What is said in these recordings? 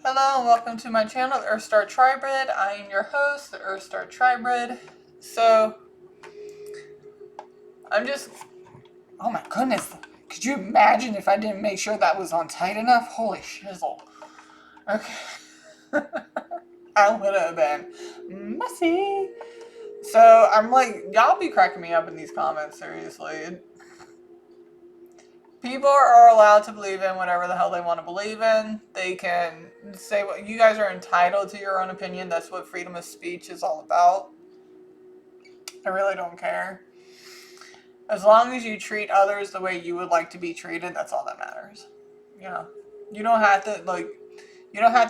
Hello and welcome to my channel, the Earthstar Tribrid. I am your host, the Earthstar Tribrid. So, oh my goodness, could you imagine if I didn't make sure that was on tight enough? Holy shizzle. Okay. I would have been messy. So, I'm like, y'all be cracking me up in these comments, seriously. People are allowed to believe in whatever the hell they want to believe in. They can say what you guys are entitled to your own opinion. That's what freedom of speech is all about. I really don't care. As long as you treat others the way you would like to be treated, that's all that matters. You know, you don't have to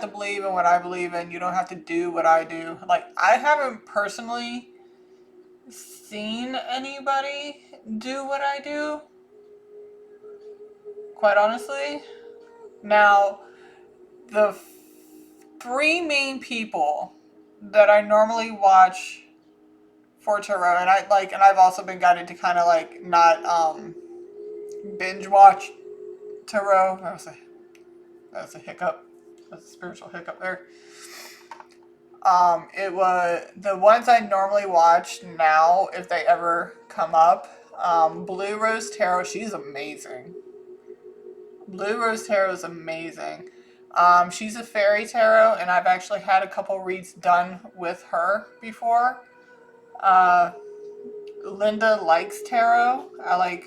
believe in what I believe in. You don't have to do what I do. Like, I haven't personally seen anybody do what I do, quite honestly. Now, the three main people that I normally watch for tarot, and I've also been guided to kind of like not binge watch tarot. That was a hiccup. That's a spiritual hiccup there. It was the ones I normally watch now, if they ever come up. Blue Rose Tarot, she's amazing. Blue Rose Tarot is amazing. She's a fairy tarot, and I've actually had a couple reads done with her before. Linda likes tarot. I like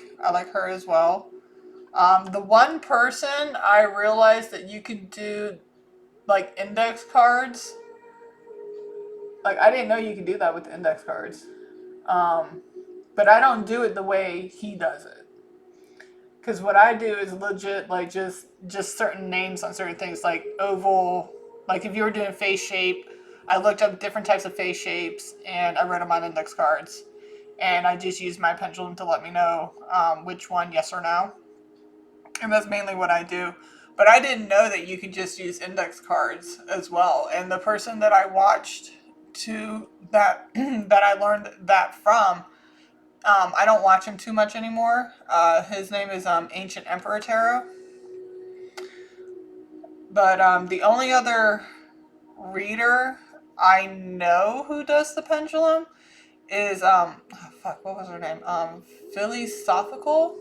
her as well. The one person I realized that you could do like index cards. Like, I didn't know you could do that with index cards. But I don't do it the way he does it. Because what I do is legit, like, just certain names on certain things, like oval. Like, if you were doing face shape, I looked up different types of face shapes, and I wrote them on index cards. And I just used my pendulum to let me know which one, yes or no. And that's mainly what I do. But I didn't know that you could just use index cards as well. And the person that I watched that I learned that from, I don't watch him too much anymore. His name is Ancient Emperor Tarot. But the only other reader I know who does the pendulum is what was her name? Philosophical.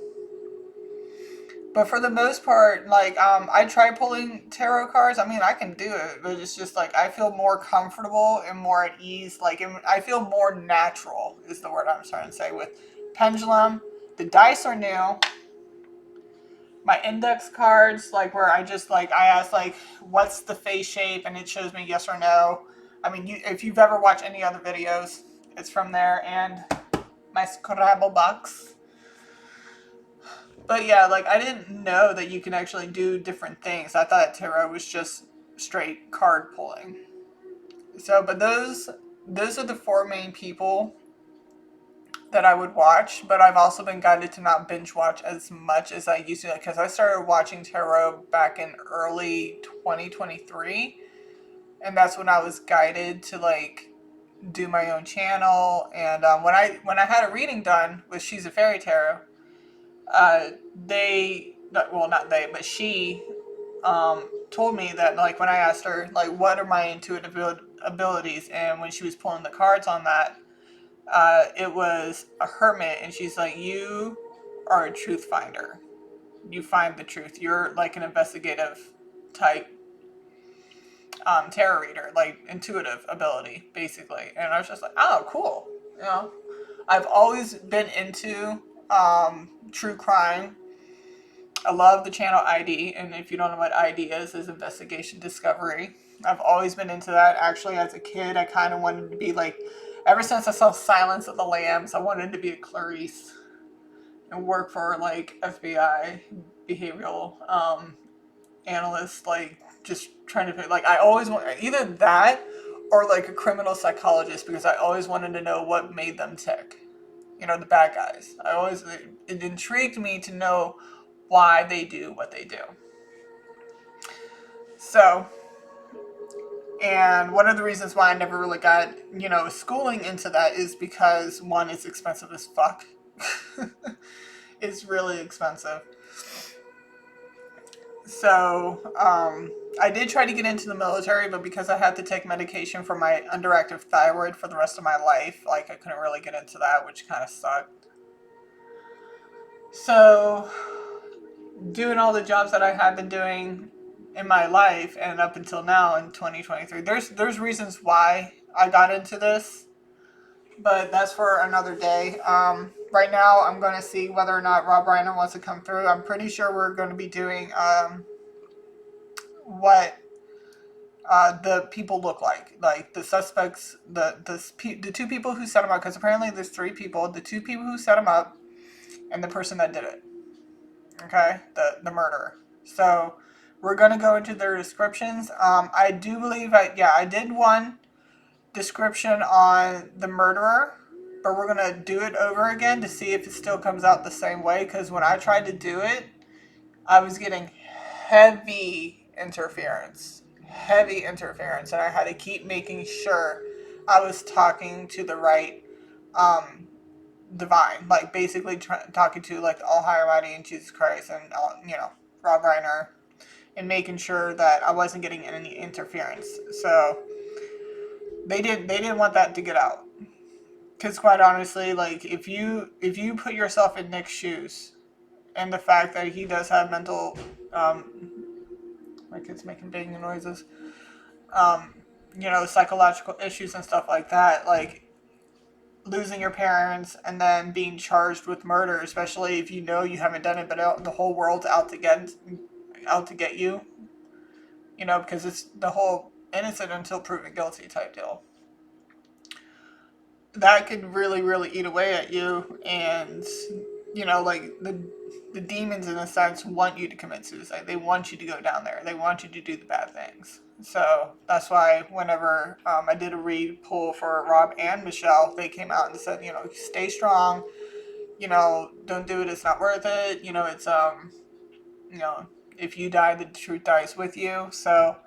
But for the most part, like, I try pulling tarot cards. I mean, I can do it, but it's just like I feel more comfortable and more at ease. Like, I feel more natural is the word I'm trying to say with pendulum. The dice are new. My index cards, like, where I ask, like, what's the face shape, and it shows me yes or no. I mean, if you've ever watched any other videos, it's from there. And my Scrabble box. But yeah, like, I didn't know that you can actually do different things. I thought tarot was just straight card pulling. So, but those are the four main people that I would watch. But I've also been guided to not binge watch as much as I used to, because I started watching tarot back in early 2023, and that's when I was guided to like do my own channel. And when I had a reading done with She's a Fairy Tarot, she told me that, like, when I asked her, like, what are my intuitive abilities, and when she was pulling the cards on that, it was a hermit, and she's like, you are a truth finder. You find the truth. You're like an investigative type tarot reader, like intuitive ability, basically. And I was just like, oh, cool. You know, I've always been into true crime. I love the channel ID, and if you don't know what ID is Investigation Discovery. I've always been into that. Actually, as a kid, I kind of wanted to be like, ever since I saw Silence of the Lambs, I wanted to be a Clarice and work for like FBI behavioral analyst, like just trying to, like, I always want either that or like a criminal psychologist, because I always wanted to know what made them tick. You know, the bad guys. It intrigued me to know why they do what they do. So, and one of the reasons why I never really got, schooling into that is because, one, it's expensive as fuck. It's really expensive. So, I did try to get into the military, but because I had to take medication for my underactive thyroid for the rest of my life, like I couldn't really get into that, which kind of sucked. So, doing all the jobs that I had been doing in my life and up until now in 2023, there's reasons why I got into this, but that's for another day. Right now, I'm going to see whether or not Rob Reiner wants to come through. I'm pretty sure we're going to be doing what the people look like the suspects, the two people who set them up. Because apparently there's three people: the two people who set them up, and the person that did it. Okay, the murderer. So we're gonna go into their descriptions. I do believe I did one description on the murderer, but we're gonna do it over again to see if it still comes out the same way. Because when I tried to do it, I was getting heavy interference, and I had to keep making sure I was talking to the right divine, like basically talking to like the All High Almighty and Jesus Christ and Rob Reiner, and making sure that I wasn't getting any interference. So they didn't want that to get out, because quite honestly, like if you put yourself in Nick's shoes, and the fact that he does have mental my kid's making banging noises, um, psychological issues and stuff like that, like losing your parents and then being charged with murder, especially if you know you haven't done it, but the whole world's out to get you, because it's the whole innocent until proven guilty type deal. That could really, really eat away at you, and like the demons in a sense want you to commit suicide. They want you to go down there. They want you to do the bad things. So that's why whenever I did a read poll for Rob and Michelle, they came out and said, stay strong. Don't do it. It's not worth it. It's you know, if you die, the truth dies with you. So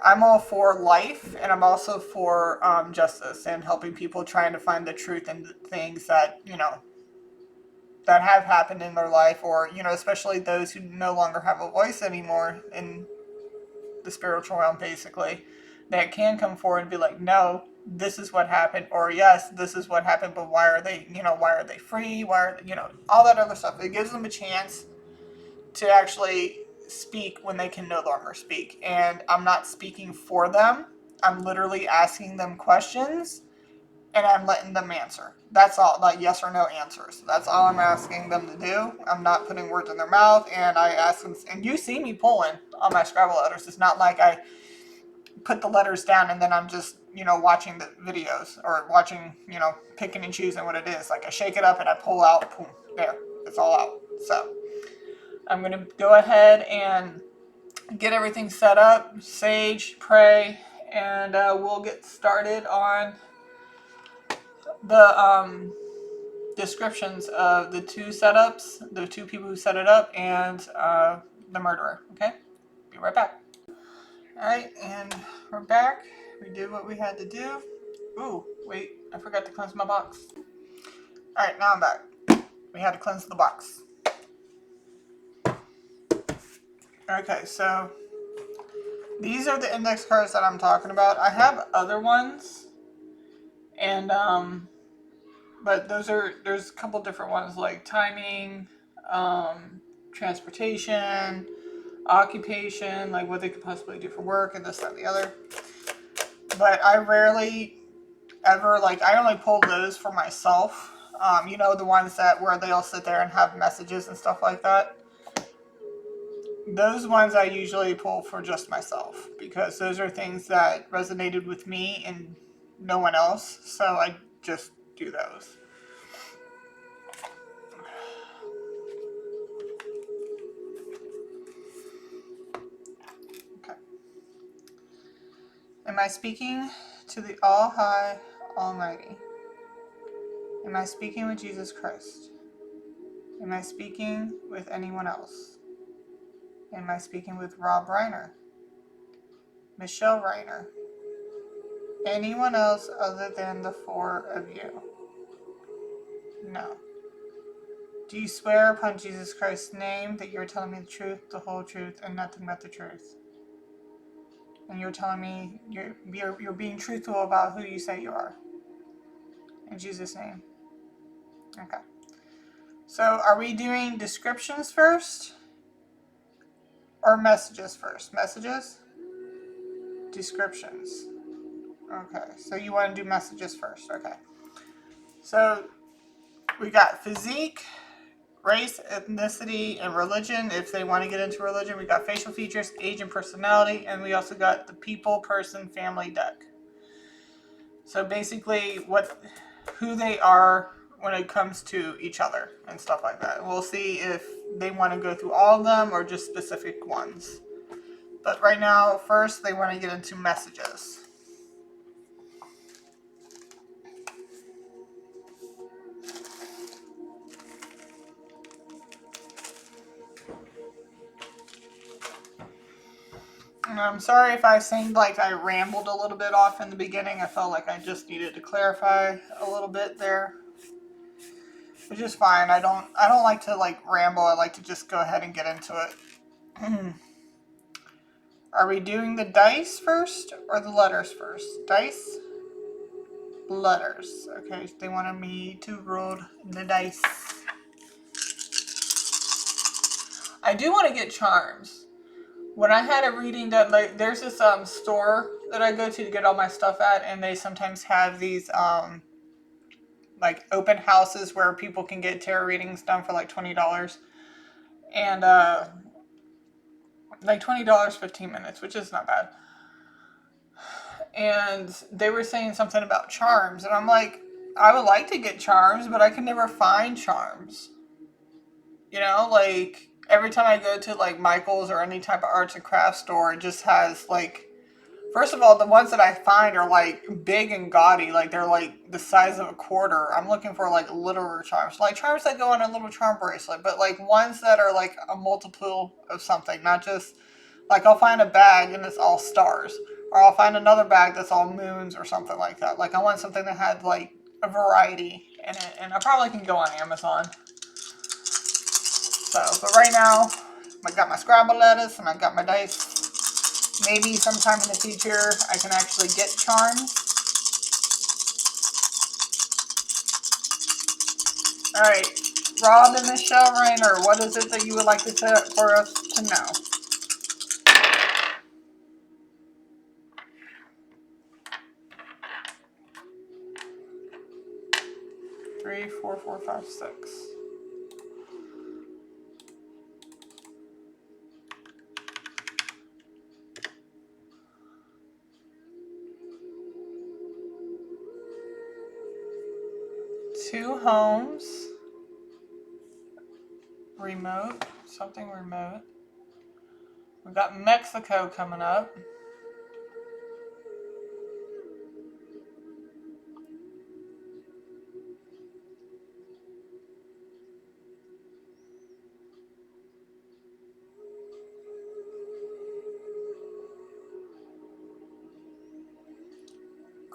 I'm all for life, and I'm also for justice and helping people trying to find the truth in things that that have happened in their life, or especially those who no longer have a voice anymore in the spiritual realm, basically, that can come forward and be like, no, this is what happened, or yes, this is what happened, but why are they free? Why are they, all that other stuff. It gives them a chance to actually speak when they can no longer speak. And I'm not speaking for them. I'm literally asking them questions, and I'm letting them answer. That's all, like yes or no answers. That's all I'm asking them to do. I'm not putting words in their mouth, and I ask them, and you see me pulling on my Scrabble letters. It's not like I put the letters down and then I'm just, watching the videos or watching, picking and choosing what it is. Like I shake it up and I pull out, boom, there, it's all out. So I'm going to go ahead and get everything set up, sage, pray, and we'll get started on the descriptions of the two setups, the two people who set it up, and the murderer. Okay? Be right back. Alright, and we're back. We did what we had to do. Ooh, wait, I forgot to cleanse my box. Alright, now I'm back. We had to cleanse the box. Okay, so these are the index cards that I'm talking about. I have other ones, and but there's a couple different ones like timing, transportation, occupation, like what they could possibly do for work, and this, that, and the other. But I rarely ever, like, I only pull those for myself. The ones that where they'll sit there and have messages and stuff like that. Those ones I usually pull for just myself, because those are things that resonated with me and no one else. So I just do those. Okay. Am I speaking to the All High Almighty? Am I speaking with Jesus Christ? Am I speaking with anyone else? Am I speaking with Rob Reiner? Michele Reiner? Anyone else other than the four of you? No. Do you swear upon Jesus Christ's name that you're telling me the truth, the whole truth, and nothing but the truth? And you're telling me you're being truthful about who you say you are. In Jesus' name. Okay. So are we doing descriptions first? Or messages first? Messages? Descriptions. Okay. So you want to do messages first. Okay. So we got physique, race, ethnicity, and religion. If they want to get into religion, we got facial features, age, and personality. And we also got the people, person, family deck. So basically who they are when it comes to each other and stuff like that. We'll see if they want to go through all of them or just specific ones. But right now, first they want to get into messages. And I'm sorry if I seemed like I rambled a little bit off in the beginning. I felt like I just needed to clarify a little bit there. Which is fine. I don't like to like ramble. I like to just go ahead and get into it. Are we doing the dice first or the letters first? Dice? Letters. Okay, so they wanted me to roll the dice. I do want to get charms. When I had a reading done, like there's this store that I go to get all my stuff at, and they sometimes have these like open houses where people can get tarot readings done for like $20. And like $20, 15 minutes, which is not bad. And they were saying something about charms, and I'm like, I would like to get charms, but I can never find charms. You know, like every time I go to like Michael's or any type of arts and crafts store, it just has like, first of all, the ones that I find are like big and gaudy, like they're like the size of a quarter. I'm looking for like littler charms, like charms that go on a little charm bracelet, but like ones that are like a multiple of something, not just like I'll find a bag and it's all stars, or I'll find another bag that's all moons or something like that. Like I want something that had like a variety in it, and I probably can go on Amazon. So, but right now, I got my Scrabble letters and I got my dice. Maybe sometime in the future I can actually get charms. Alright, Rob and Michele Reiner, what is it that you would like to say for us to know? 3, 4, 4, 5, 6. Two homes. Remote. Something remote. We've got Mexico coming up.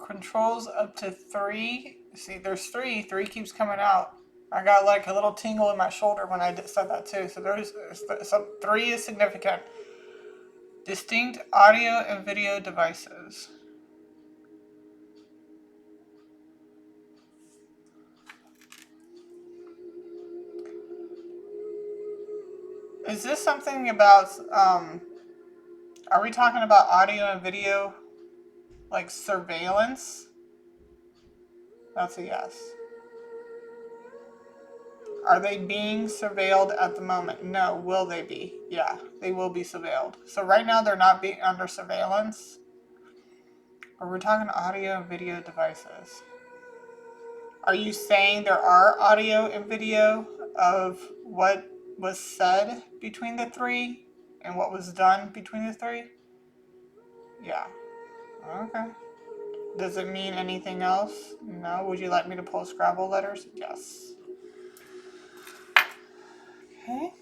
Controls up to 3. See, there's 3. 3 keeps coming out. I got like a little tingle in my shoulder when I said that too. So 3 is significant. Distinct audio and video devices. Is this something about, are we talking about audio and video, like surveillance? That's a yes. Are they being surveilled at the moment? No. Will they be? Yeah, they will be surveilled. So right now they're not being under surveillance. Or we're talking audio and video devices. Are you saying there are audio and video of what was said between the 3 and what was done between the 3? Yeah. Okay. Does it mean anything else? No. Would you like me to pull Scrabble letters? Yes. Okay.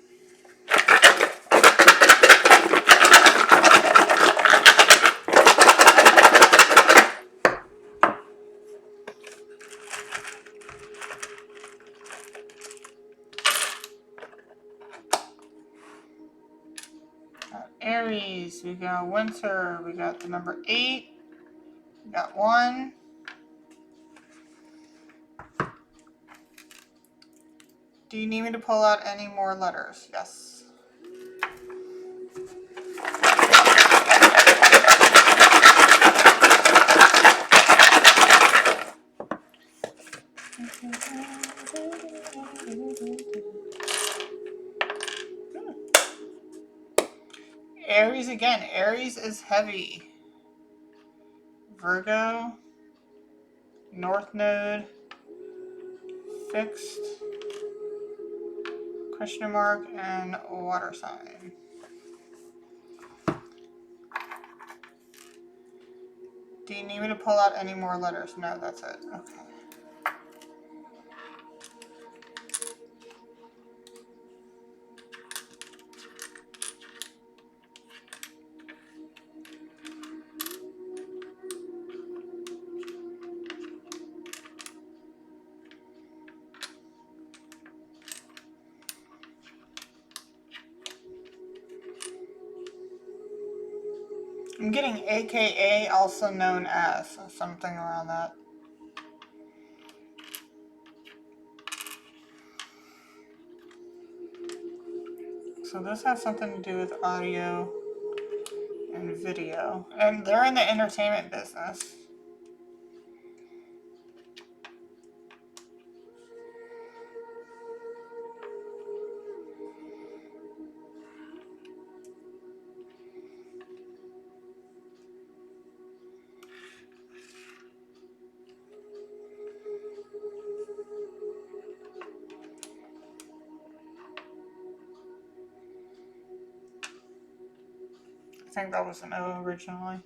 Aries, we got winter, we got the number 8, we got 1. Do you need me to pull out any more letters? Yes. Aries again. Aries is heavy. Virgo, North Node, fixed, question mark, and water sign. Do you need me to pull out any more letters? No, that's it. Okay. I'm getting AKA, also known as, something around that. So this has something to do with audio and video. And they're in the entertainment business. I think that was an O originally.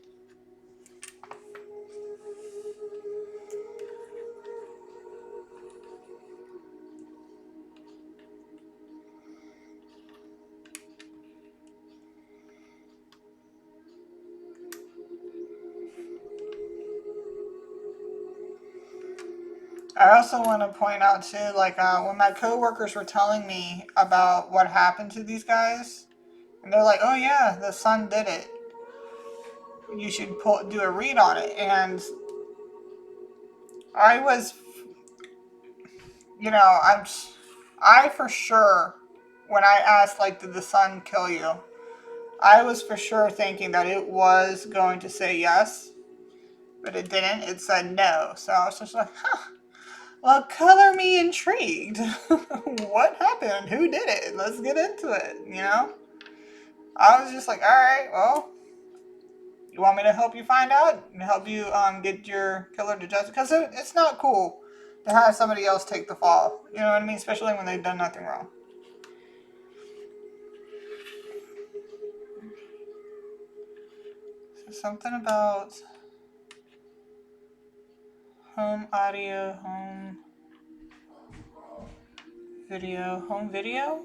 I also want to point out too, like when my coworkers were telling me about what happened to these guys, and they're like, "Oh yeah, the sun did it. You should do a read on it." And I was, I for sure, when I asked like, "Did the sun kill you?" I was for sure thinking that it was going to say yes, but it didn't. It said no. So I was just like, huh. Well, color me intrigued. What happened? Who did it? Let's get into it, I was just like, all right, well, you want me to help you find out? And help you get your killer to justice? Because it's not cool to have somebody else take the fall. You know what I mean? Especially when they've done nothing wrong. So something about home audio, home video?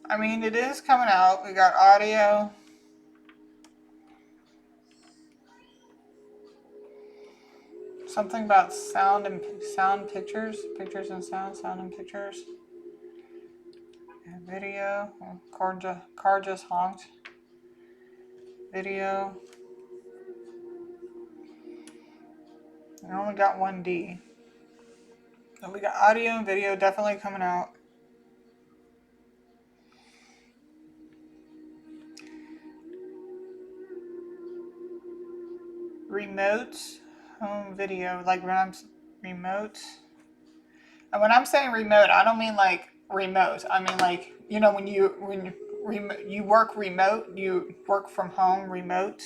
I mean, it is coming out. We got audio. Something about sound pictures and sound and pictures. And video. Car just honked. Video. I only got 1D. So we got audio and video definitely coming out. Remote home video, like when I'm remote. And when I'm saying remote, I don't mean like remote. I mean like, when you work remote, you work from home remote.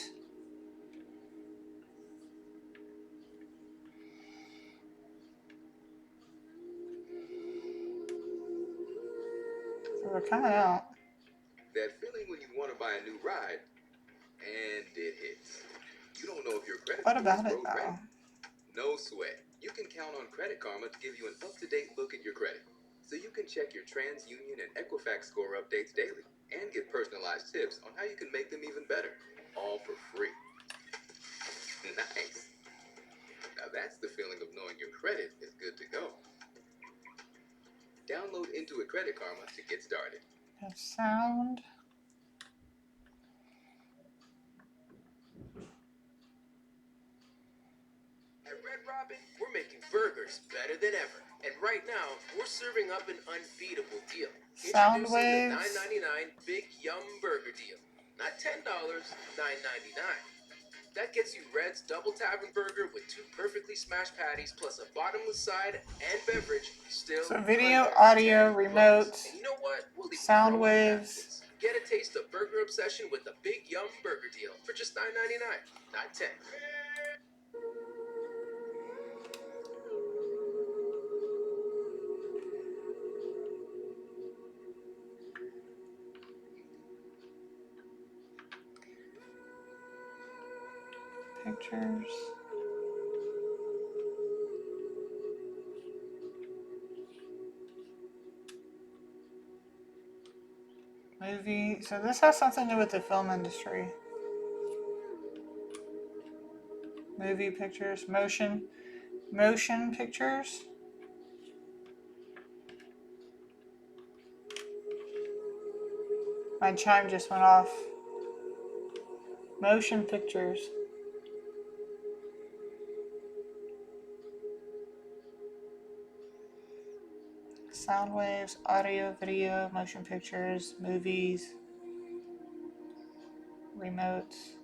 So they're coming out. That feeling when you want to buy a new ride and it hits. You don't know if your credit What about it though? No sweat. You can count on Credit Karma to give you an up-to-date look at your credit. So you can check your TransUnion and Equifax score updates daily and get personalized tips on how you can make them even better. All for free. Nice. Now that's the feeling of knowing your credit is good to go. Download Intuit Credit Karma to get started. That sound. At Red Robin, we're making burgers better than ever. And right now, we're serving up an unbeatable deal. Sound Introducing waves. the $9.99 Big Yum Burger Deal. Not $10, $9.99. That gets you Red's Double Tavern Burger with 2 perfectly smashed patties plus a bottomless side and beverage. Still So video, under audio, 10 remote, bucks. And you know what? We'll even sound throw in waves. baskets. Get a taste of burger obsession with the Big Yum Burger Deal for just $9.99, not $10. Pictures. Movie. So this has something to do with the film industry. Movie pictures. Motion pictures. My chime just went off. Motion pictures. Sound waves, audio, video, motion pictures, movies, remotes.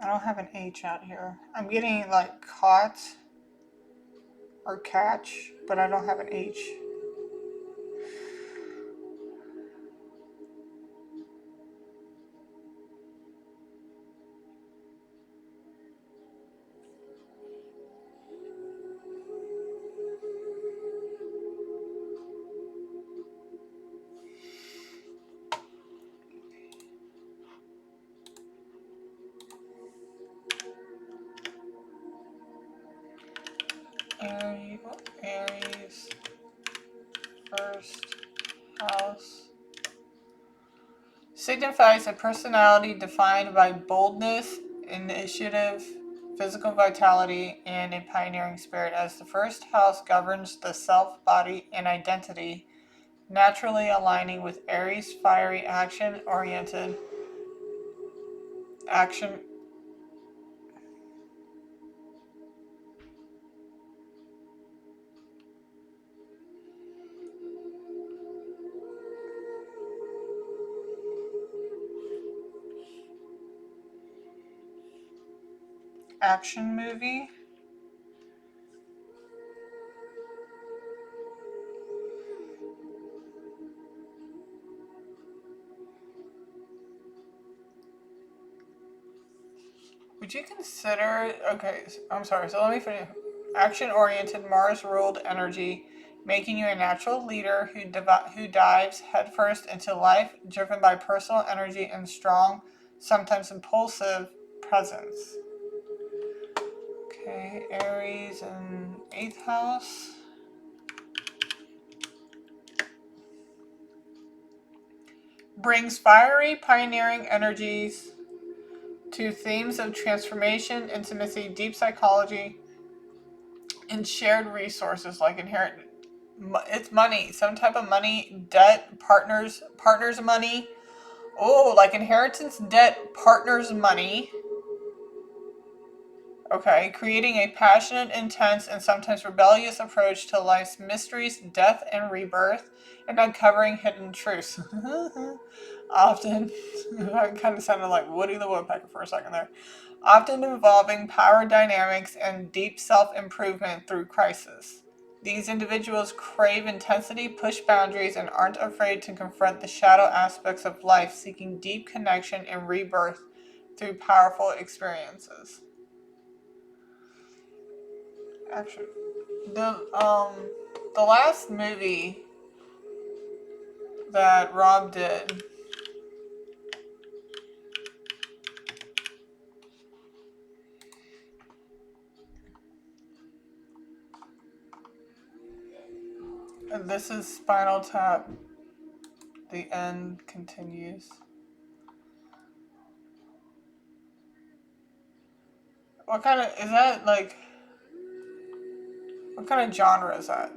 I don't have an H out here. I'm getting like caught or catch, but I don't have an H. Aries, first house. Signifies a personality defined by boldness, initiative, physical vitality, and a pioneering spirit. As the first house governs the self, body, and identity, naturally aligning with Aries' fiery action-oriented action movie. Would you consider, okay, I'm sorry, so let me finish. Action-oriented, Mars-ruled energy, making you a natural leader who dives headfirst into life, driven by personal energy and strong, sometimes impulsive presence. Okay, Aries in 8th house. Brings fiery, pioneering energies to themes of transformation, intimacy, deep psychology, and shared resources like inherent. It's money, some type of money, debt, partners money. Oh, like inheritance, debt, partners money. Okay, creating a passionate, intense, and sometimes rebellious approach to life's mysteries, death, and rebirth, and uncovering hidden truths. Often, I kind of sounded like Woody the Woodpecker for a second there. Often involving power dynamics and deep self-improvement through crisis. These individuals crave intensity, push boundaries, and aren't afraid to confront the shadow aspects of life, seeking deep connection and rebirth through powerful experiences. Actually, the last movie that Rob did, and this is Spinal Tap. The end continues. What kind of is that like? What kind of genre is that?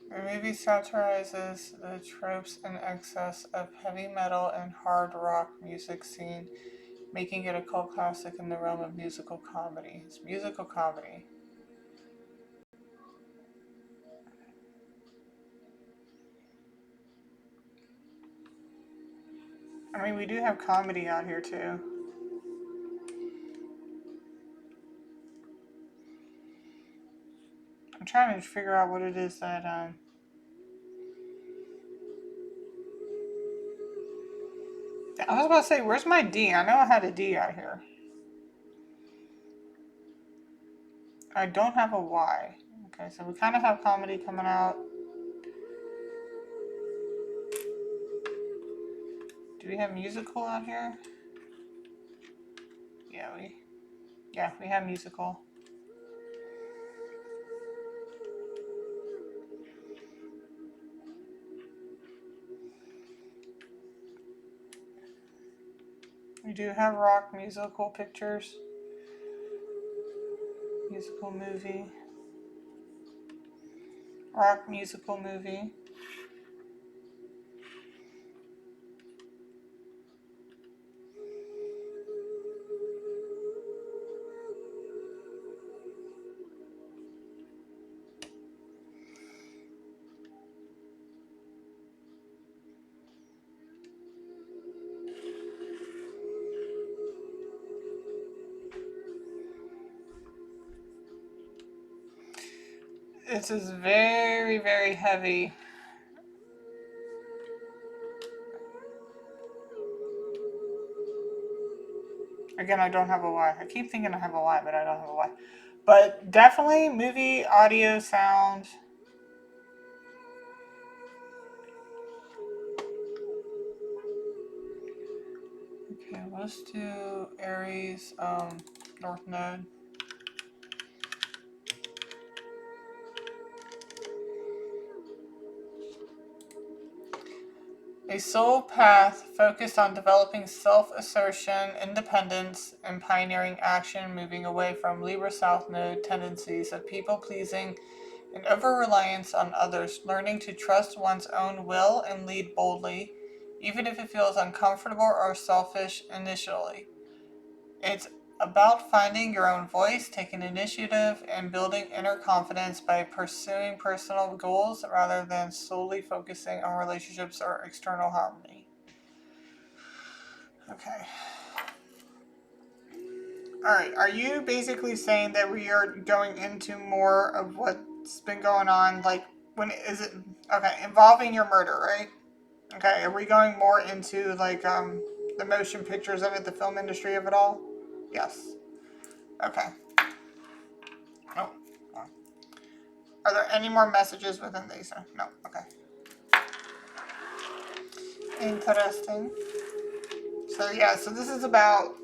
The movie satirizes the tropes and excess of heavy metal and hard rock music scene, making it a cult classic in the realm of musical comedy. It's musical comedy. I mean, we do have comedy out here too. I'm trying to figure out what it is that I was about to say, where's my D? I know I had a D out here. I don't have a Y. Okay, so we kind of have comedy coming out. Do we have musical out here? Yeah, we have musical. We do have rock musical pictures. Musical movie. Rock musical movie. This is very, very heavy. Again, I don't have a Y. I keep thinking I have a Y, but I don't have a Y. But definitely movie, audio, sound. Okay, let's do Aries, North Node. A soul path focused on developing self-assertion, independence, and pioneering action, moving away from Libra South Node tendencies of people-pleasing and over-reliance on others, learning to trust one's own will and lead boldly, even if it feels uncomfortable or selfish initially. It's about finding your own voice, taking initiative, and building inner confidence by pursuing personal goals rather than solely focusing on relationships or external harmony. Okay. Alright, are you basically saying that we are going into more of what's been going on, like, when is it, okay, involving your murder, right? Okay, are we going more into, like, the motion pictures of it, the film industry of it all? Yes. Okay. Oh. Are there any more messages within these? No. Okay. Interesting. So yeah, so this is about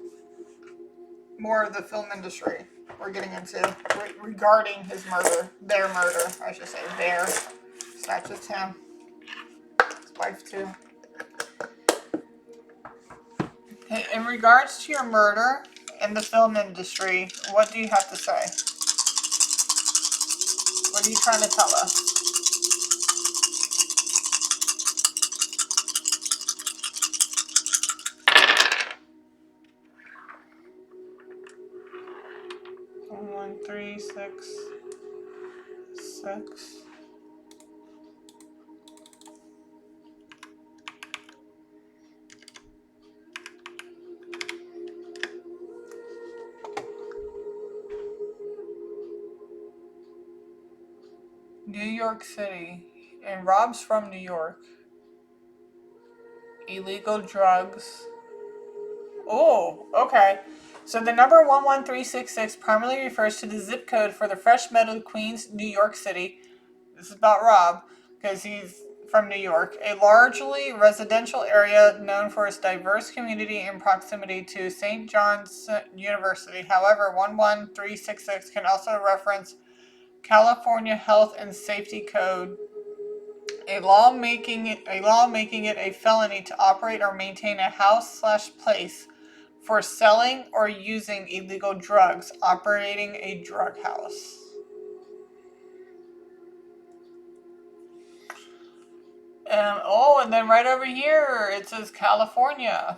more of the film industry we're getting into regarding his murder. Their murder, I should say. Their. It's not just him. His wife too. Okay, in regards to your murder in the film industry, what do you have to say? What are you trying to tell us? One, 3, 6, 6. York City. And Rob's from New York. Illegal drugs. Oh, okay. So the number 11366 primarily refers to the zip code for the Fresh Meadow, Queens, New York City. This is about Rob, because he's from New York. A largely residential area known for its diverse community and proximity to St. John's University. However, 11366 can also reference California Health and Safety Code, a law making it a felony to operate or maintain a house/place for selling or using illegal drugs, operating a drug house. And then right over here it says California.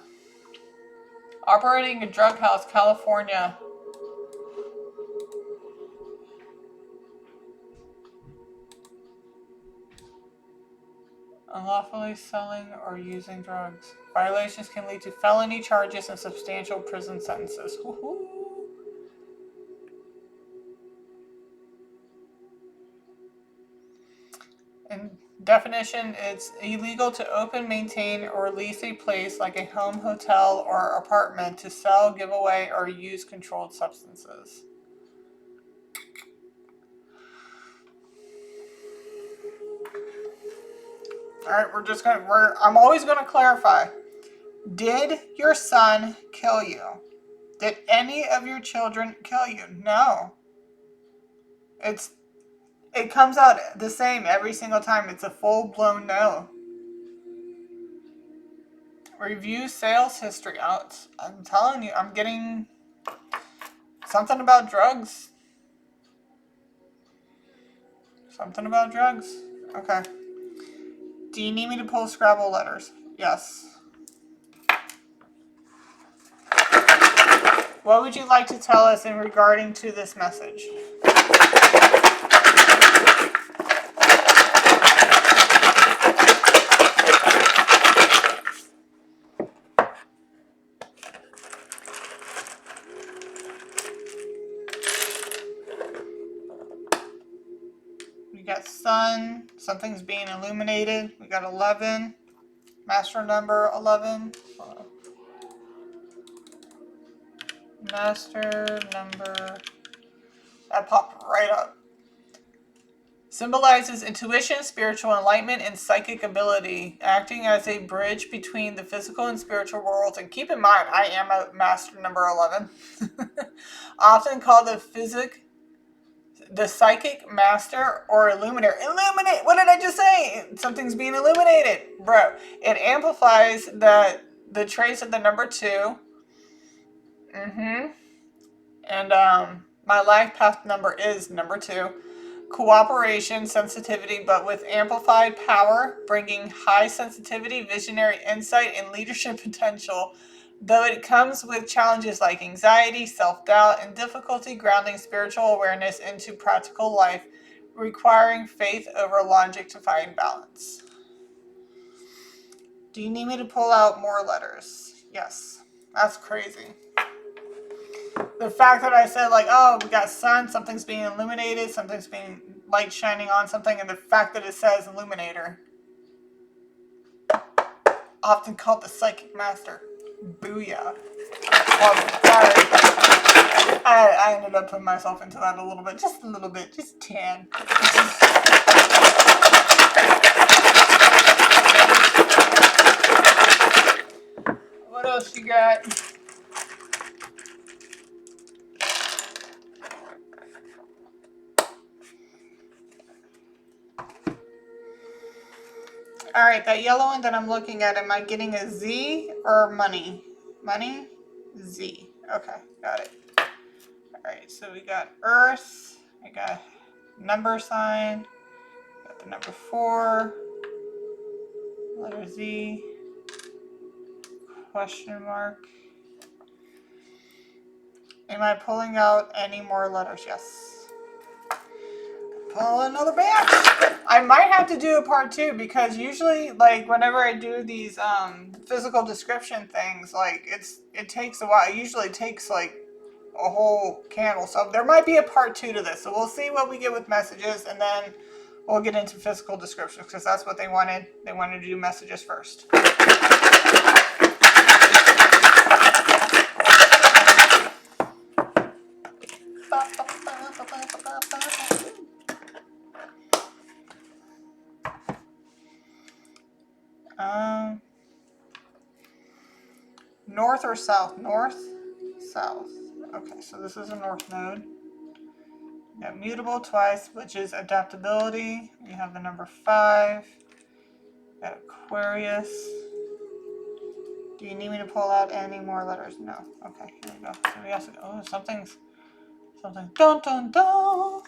Operating a drug house, California. Unlawfully selling or using drugs. Violations can lead to felony charges and substantial prison sentences. Woo-hoo. In definition, it's illegal to open, maintain, or lease a place like a home, hotel, or apartment to sell, give away, or use controlled substances. All right, I'm always gonna clarify. Did your son kill you? Did any of your children kill you? No. It comes out the same every single time. It's a full-blown no. Review sales history. I'm telling you, I'm getting something about drugs. Something about drugs. Okay. Do you need me to pull Scrabble letters? Yes. What would you like to tell us in regarding to this message? We got sun. Something's being illuminated. We got 11. Master number 11. Master number. That popped right up. Symbolizes intuition, spiritual enlightenment, and psychic ability, acting as a bridge between the physical and spiritual worlds. And keep in mind, I am a master number 11. Often called the psychic master or illuminator. Illuminate! What did I just say? Something's being illuminated. Bro, it amplifies the trace of the number 2. And my life path number is number 2. Cooperation, sensitivity, but with amplified power, bringing high sensitivity, visionary insight, and leadership potential, though it comes with challenges like anxiety, self-doubt, and difficulty grounding spiritual awareness into practical life, requiring faith over logic to find balance. Do you need me to pull out more letters? Yes. That's crazy. The fact that I said, like, oh, we got sun, something's being illuminated, something's being light shining on something, and the fact that it says illuminator. Often called the psychic master. Booyah. Oh, sorry. I ended up putting myself into that a little bit. Just a little bit. Just 10. What else you got? Alright, that yellow one that I'm looking at, am I getting a Z or money? Money? Z. Okay, got it. Alright, so we got Earth. I got number sign. Got the number 4. Letter Z. Question mark. Am I pulling out any more letters? Yes. Pull another batch. I might have to do a part 2 because usually, like, whenever I do these physical description things, like, it takes a while. It usually takes like a whole candle. So there might be a part 2 to this. So we'll see what we get with messages, and then we'll get into physical descriptions because that's what they wanted. They wanted to do messages first. North or south? North, south. Okay, so this is a north node. You got mutable twice, which is adaptability. You have the number 5. You got Aquarius. Do you need me to pull out any more letters? No. Okay, here we go. So we also, oh, something. Dun dun dun.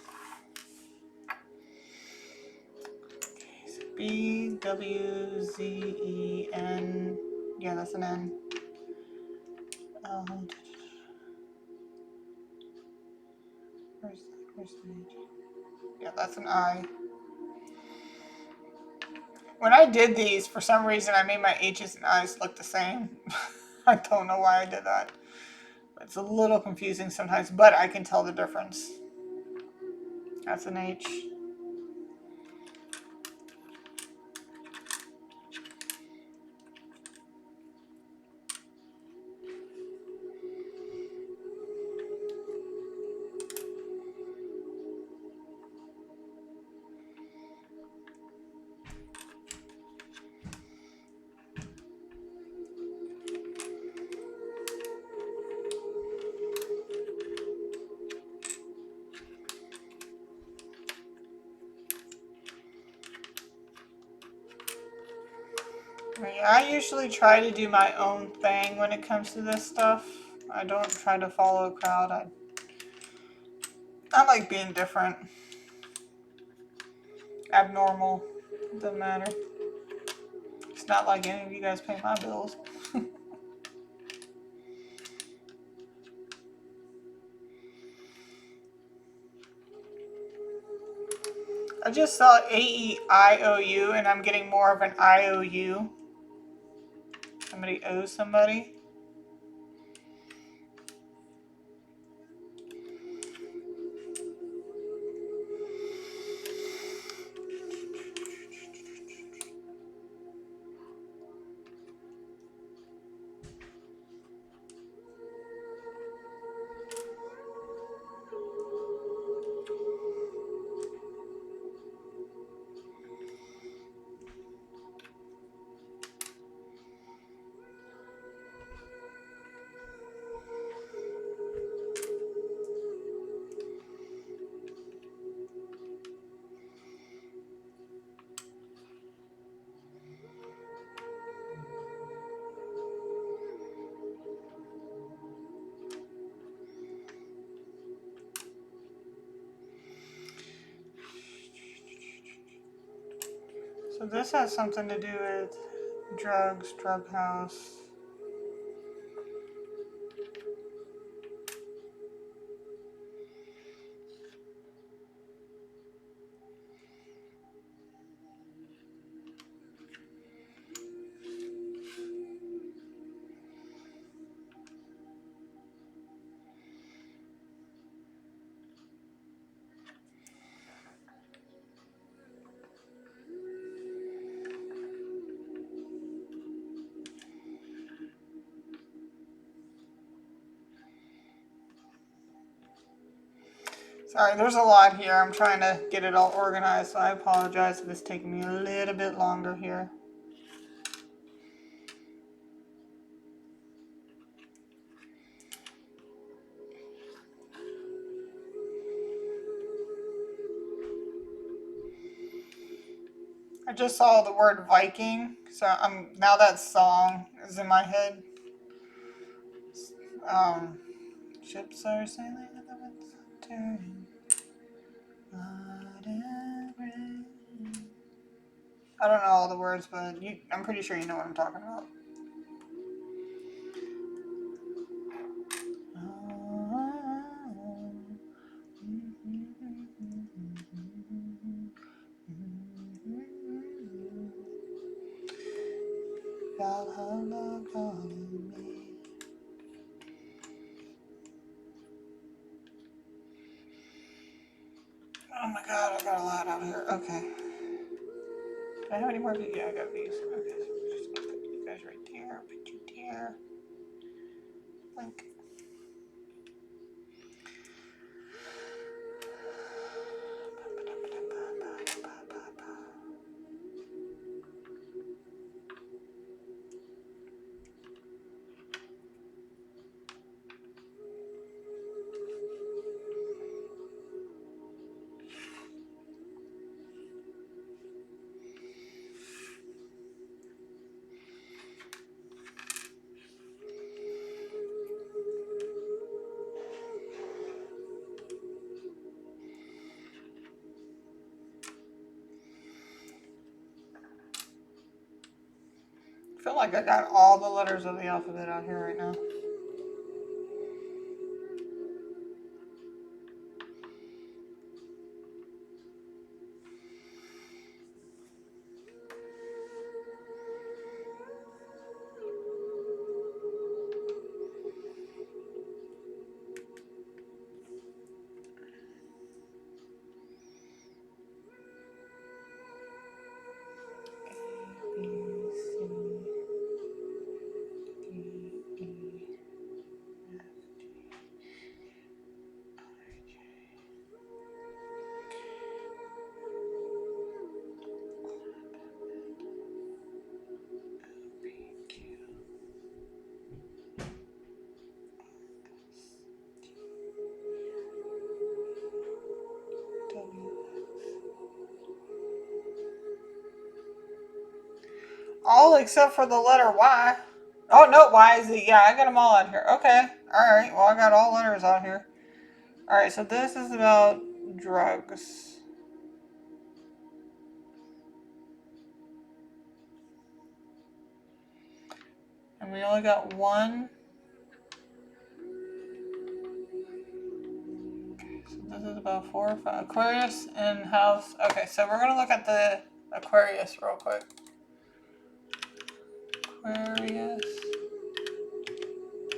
B W Z E N. Yeah, that's an N. Where's the H? Yeah, that's an I. When I did these, for some reason, I made my H's and I's look the same. I don't know why I did that. It's a little confusing sometimes, but I can tell the difference. That's an H. I usually try to do my own thing when it comes to this stuff. I don't try to follow a crowd. I like being different. Abnormal. Doesn't matter. It's not like any of you guys pay my bills. I just saw AEIOU and I'm getting more of an IOU. Somebody owes somebody. So this has something to do with drugs, drug house. Sorry, there's a lot here. I'm trying to get it all organized, so I apologize if it's taking me a little bit longer here. I just saw the word Viking, so now that song is in my head. Ships are sailing and the winds are turning. I don't know all the words, but I'm pretty sure you know what I'm talking about. Valhalla calling me. Oh my god, I got a lot out here. here. Okay. Do I have any more? Yeah, I got these. Okay, so we're just gonna put you guys right there. Put you there. Link. I feel like I got all the letters of the alphabet out here right now. A, B, C, D, E, F, G, I, J, P, Q, W. All except for the letter Y. Oh, no, Y is Z. Yeah, I got them all out here. Okay. All right. Well, I got all letters out here. All right. So this is about drugs. And we only got one. Okay, so this is about 4 or 5. Aquarius and house. Okay, so we're going to look at the Aquarius real quick. Aquarius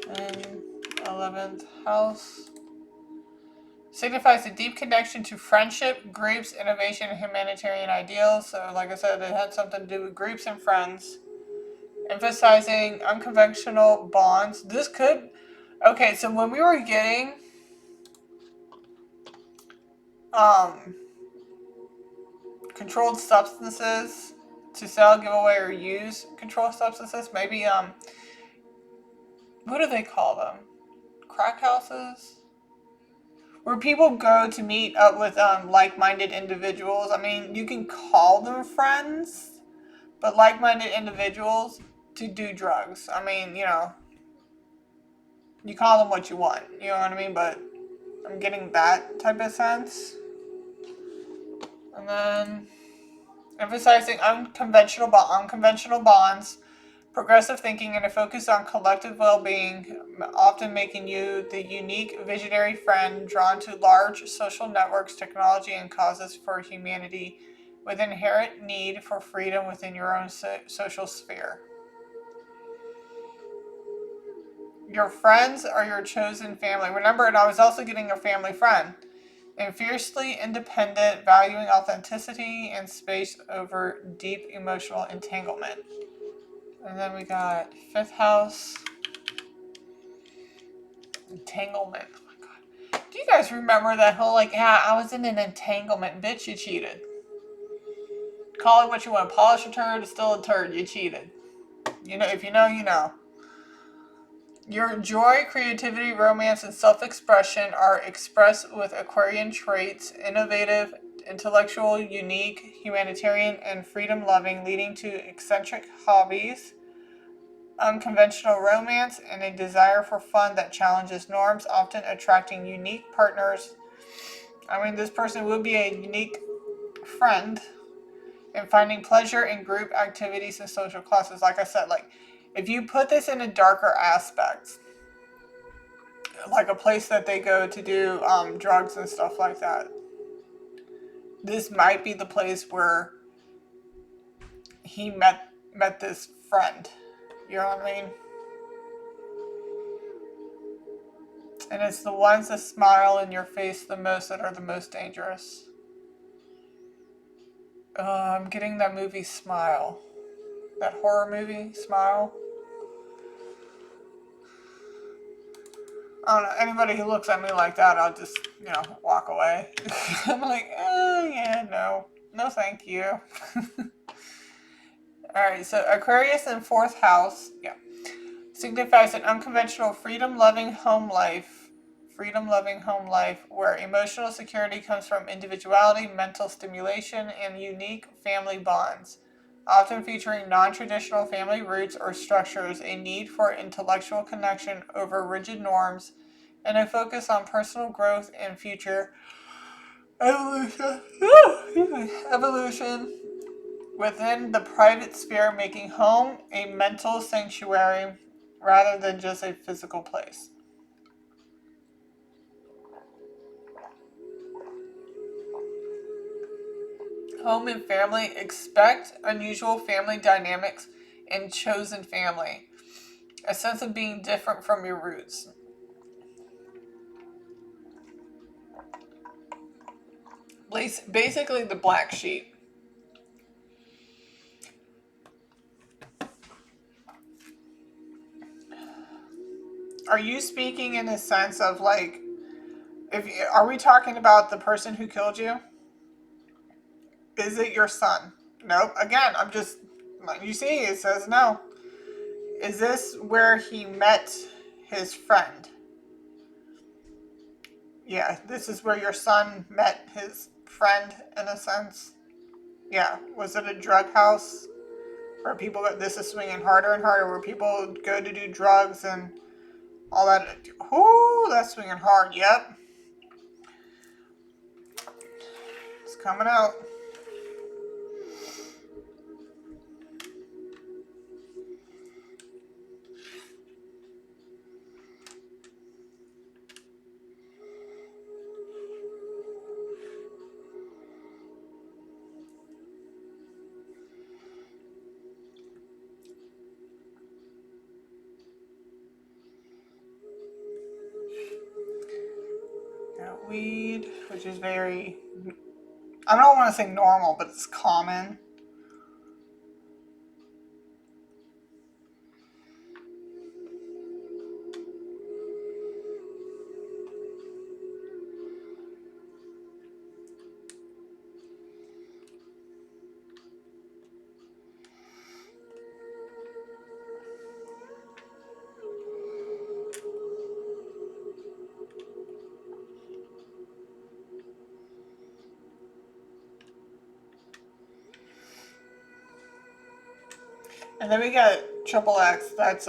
and 11th house. Signifies a deep connection to friendship, groups, innovation, and humanitarian ideals. So, like I said, it had something to do with groups and friends. Emphasizing unconventional bonds. This could... Okay, so when we were getting... controlled substances to sell, give away, or use controlled substances, maybe... what do they call them? Crack houses? Where people go to meet up with like-minded individuals. I mean, you can call them friends, but like-minded individuals to do drugs. I mean, you know, you call them what you want. You know what I mean? But I'm getting that type of sense. And then emphasizing unconventional bonds, progressive thinking, and a focus on collective well-being, often making you the unique visionary friend drawn to large social networks, technology, and causes for humanity with inherent need for freedom within your own social sphere. Your friends are your chosen family. Remember, and I was also getting a family friend. And fiercely independent, valuing authenticity and space over deep emotional entanglement. And then we got 5th house. Entanglement. Oh my god. Do you guys remember that whole, like, yeah, I was in an entanglement. Bitch, you cheated. Call it what you want. Polish a turd, it's still a turd. You cheated. You know, if you know, you know. Your joy, creativity, romance, and self-expression are expressed with Aquarian traits, innovative, intellectual, unique, humanitarian, and freedom-loving, leading to eccentric hobbies, unconventional romance, and a desire for fun that challenges norms, often attracting unique partners. I mean, this person would be a unique friend, and finding pleasure in group activities and social classes. Like I said, like, if you put this in a darker aspect, like a place that they go to do drugs and stuff like that, this might be the place where he met this friend. You know what I mean? And it's the ones that smile in your face the most that are the most dangerous. I'm getting that movie Smile. That horror movie, Smile. I don't know. Anybody who looks at me like that, I'll just, walk away. I'm like, oh, yeah, no. No, thank you. Alright, so Aquarius in fourth house, yeah, signifies an unconventional freedom-loving home life. Freedom-loving home life where emotional security comes from individuality, mental stimulation, and unique family bonds. Often featuring non-traditional family roots or structures, a need for intellectual connection over rigid norms, and a focus on personal growth and future evolution. Evolution within the private sphere, making home a mental sanctuary rather than just a physical place. Home and family, expect unusual family dynamics and chosen family. A sense of being different from your roots. Basically, the black sheep. Are you speaking in a sense of like, are we talking about the person who killed you? Is it your son? Nope. Again, I'm just, you see, it says no. Is this where he met his friend? Yeah, this is where your son met his friend in a sense. Yeah, was it a drug house where people, this is swinging harder and harder, where people go to do drugs and all that? Ooh, that's swinging hard. Yep, it's coming out. Yeah, weed, which is very, I don't want to say normal, but it's common. And then we got triple X. That's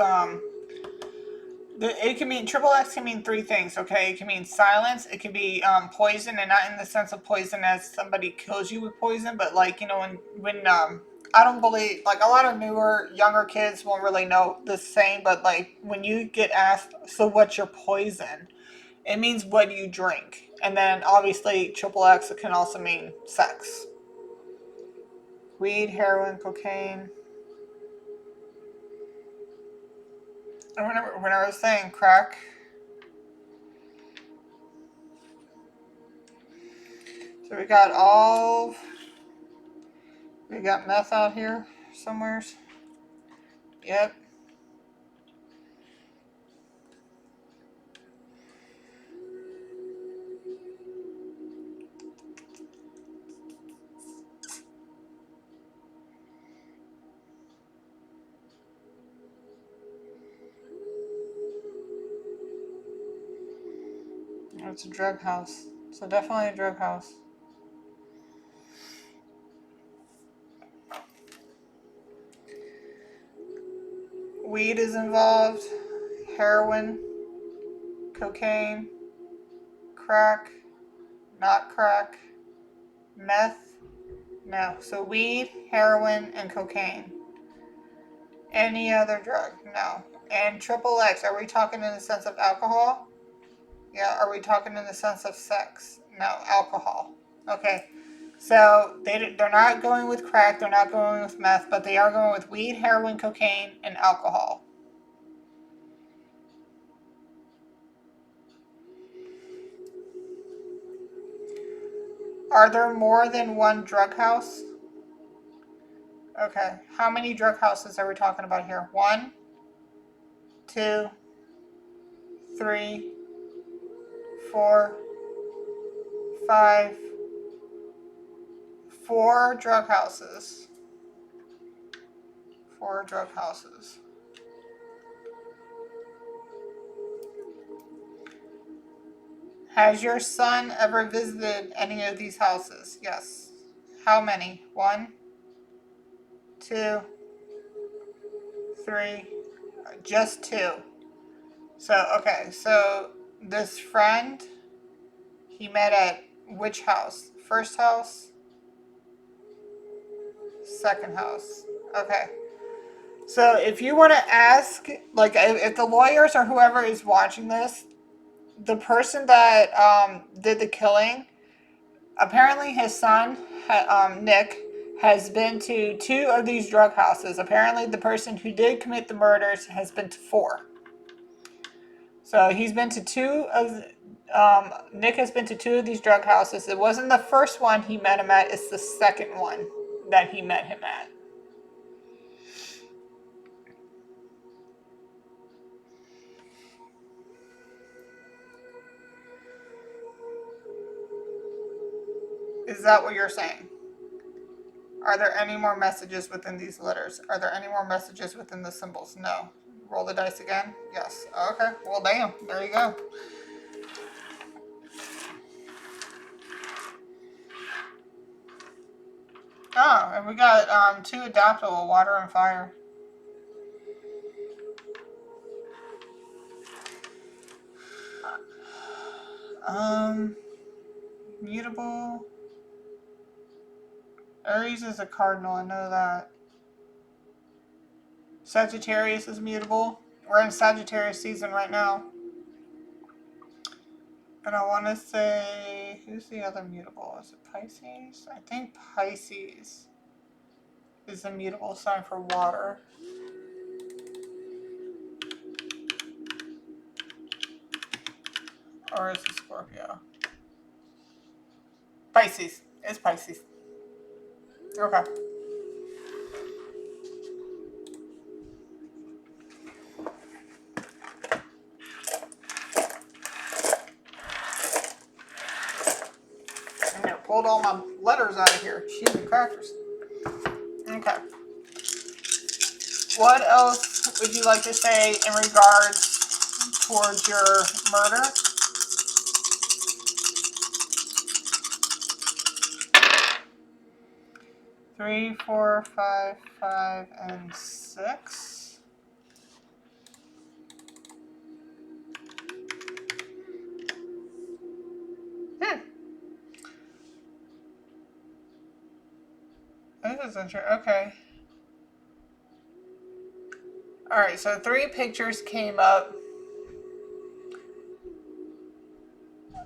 it can mean, triple X can mean three things. Okay, it can mean silence. It can be poison, and not in the sense of poison as somebody kills you with poison, but like when I don't believe, like, a lot of newer younger kids won't really know the same, but like when you get asked, so what's your poison? It means what you drink, and then obviously triple X can also mean sex. Weed, heroin, cocaine. And when I was saying crack, so we got meth out here somewhere. Yep. It's a drug house. So definitely a drug house. Weed is involved. Heroin, cocaine, crack, not crack, meth. No. So weed, heroin, and cocaine. Any other drug? No. And triple X, are we talking in the sense of alcohol? Yeah. Are we talking in the sense of sex? No. Alcohol. Okay. So they're not going with crack, they're not going with meth, but they are going with weed, heroin, cocaine, and alcohol. Are there more than one drug house? Okay. How many drug houses are we talking about here? 1, 2, 3, 4, 5. 4 drug houses. 4 drug houses. Has your son ever visited any of these houses? Yes. How many? 1, 2, 3. Just 2. So, okay. So, this friend, he met at which house? First house? Second house. Okay. So, if you want to ask, like, if the lawyers or whoever is watching this, the person that did the killing, apparently his son, Nick, has been to 2 of these drug houses. Apparently the person who did commit the murders has been to 4. So he's been to 2 of, Nick has been to 2 of these drug houses. It wasn't the first one he met him at, it's the second one that he met him at. Is that what you're saying? Are there any more messages within these letters? Are there any more messages within the symbols? No. Roll the dice again? Yes. Okay. Well, damn. There you go. Oh, and we got 2 adaptable, water and fire. Mutable. Aries is a cardinal, I know that. Sagittarius is mutable. We're in Sagittarius season right now. And I want to say, who's the other mutable? Is it Pisces? I think Pisces is the mutable sign for water. Or is it Scorpio? Pisces. It's Pisces. Okay. I pulled all my letters out of here. Cheese and crackers. Okay. What else would you like to say in regards towards your murder? 3, 4, 5, 5, and 6. This is interesting. Okay. Alright, so 3 pictures came up.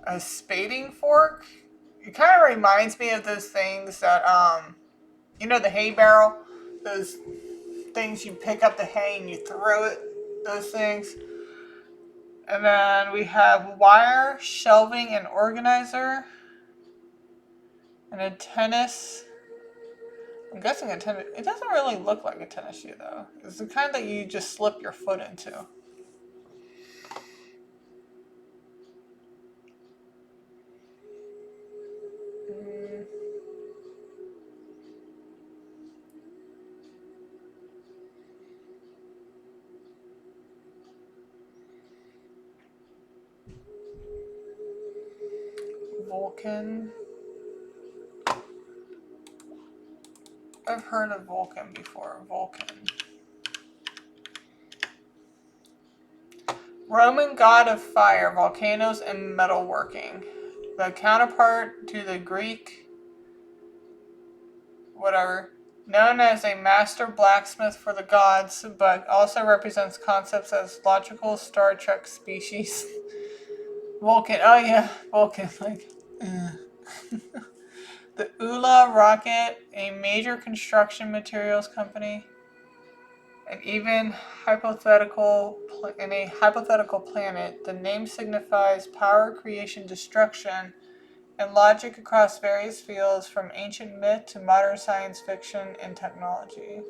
A spading fork. It kind of reminds me of those things that, you know, the hay barrel? Those things you pick up the hay and you throw it. Those things. And then we have wire, shelving, and organizer. And a tennis. I'm guessing a tennis. It doesn't really look like a tennis shoe, though. It's the kind that you just slip your foot into. Vulcan. I've heard of Vulcan before. Vulcan. Roman god of fire, volcanoes, and metalworking. The counterpart to the Greek, whatever, known as a master blacksmith for the gods, but also represents concepts as logical Star Trek species. Vulcan. Oh yeah, Vulcan. Like, the Ula rocket, a major construction materials company, and even in a hypothetical planet, the name signifies power, creation, destruction, and logic across various fields from ancient myth to modern science fiction and technology.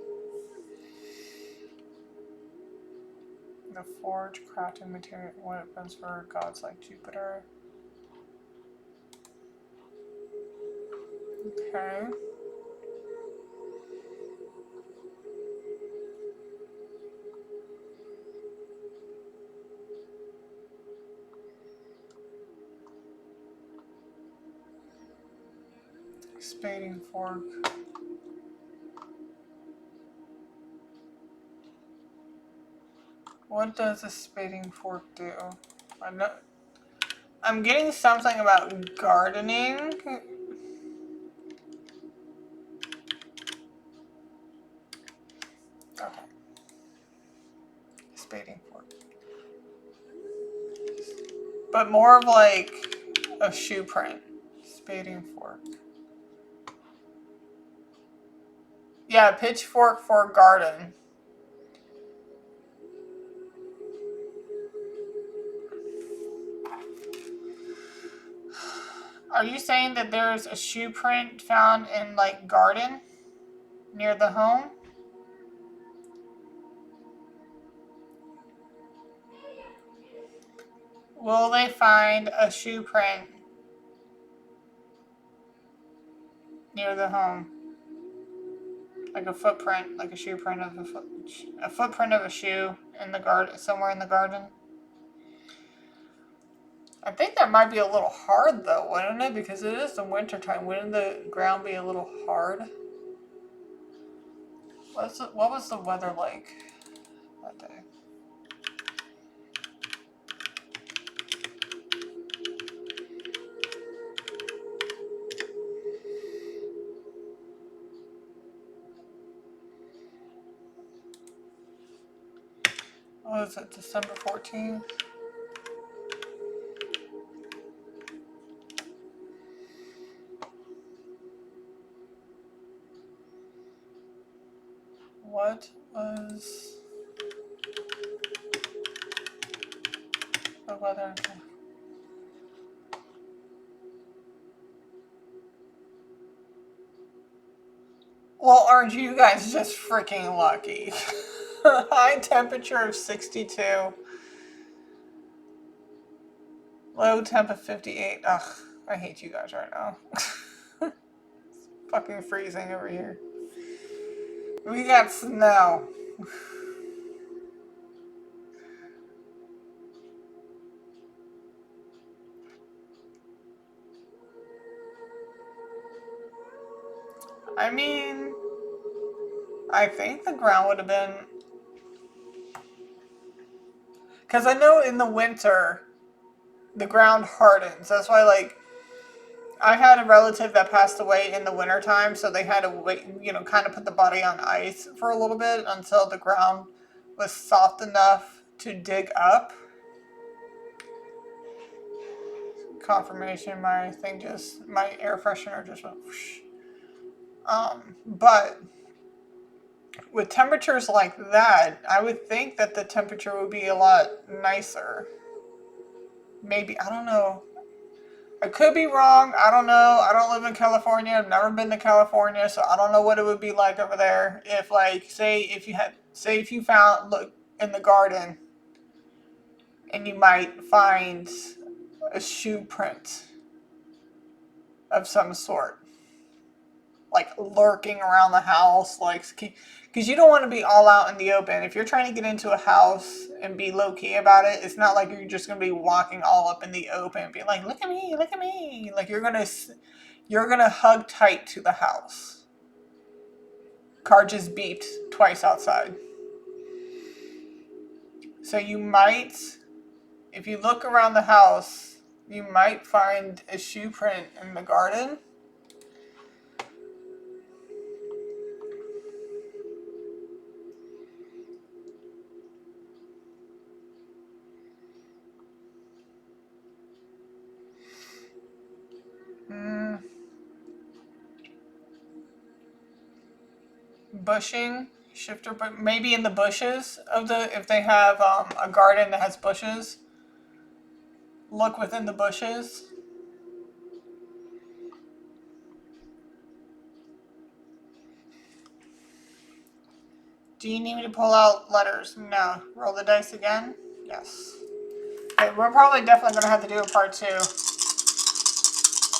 The forge, crafting material weapons for gods like Jupiter. Okay. Spading fork. What does a spading fork do? I'm getting something about gardening. Okay. Spading fork. But more of like a shoe print. Spading fork. Yeah, pitchfork for garden. Are you saying that there's a shoe print found in like garden near the home? Will they find a shoe print near the home? Like a footprint, like a shoe print of a footprint of a shoe in the garden, somewhere in the garden? I think that might be a little hard though, wouldn't it? Because it is the winter time. Wouldn't the ground be a little hard? What was the weather like that day? What was it, December 14th? What was the weather? Well, aren't you guys just freaking lucky? High temperature of 62. Low temp of 58. Ugh, I hate you guys right now. It's fucking freezing over here. We got snow. I mean, I think the ground would have been... Because I know in the winter, the ground hardens. That's why, like, I had a relative that passed away in the wintertime, so they had to wait, kind of put the body on ice for a little bit until the ground was soft enough to dig up. Confirmation, my air freshener just went whoosh. But with temperatures like that, I would think that the temperature would be a lot nicer. Maybe, I don't know. I could be wrong. I don't know. I don't live in California. I've never been to California, so I don't know what it would be like over there. If, like, if you found, look, in the garden, and you might find a shoe print of some sort, like lurking around the house, like, because you don't want to be all out in the open. If you're trying to get into a house and be low key about it, it's not like you're just gonna be walking all up in the open and be like, look at me, look at me. Like you're gonna hug tight to the house. Car just beeped twice outside. So you might, if you look around the house, you might find a shoe print in the garden. Bushing, shifter, but maybe in the bushes of if they have a garden that has bushes, look within the bushes. Do you need me to pull out letters? No. Roll the dice again? Yes. Okay, we're probably definitely going to have to do a part 2.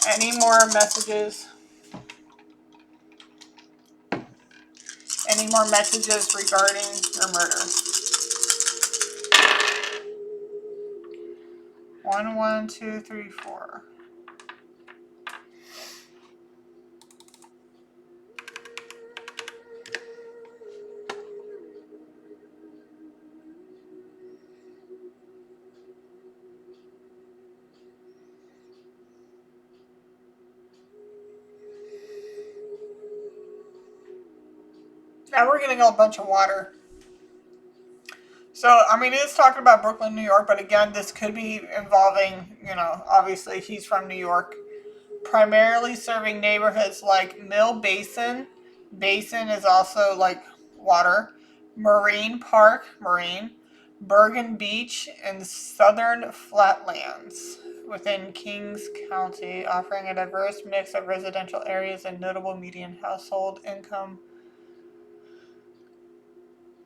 Any more messages? Any more messages regarding your murder? 1, 1, 2, 3, 4. Now we're getting a bunch of water. So, I mean, it's talking about Brooklyn, New York, but again, this could be involving, obviously he's from New York. Primarily serving neighborhoods like Mill Basin. Basin is also like water. Marine Park, Marine. Bergen Beach, and Southern Flatlands within Kings County, offering a diverse mix of residential areas and notable median household income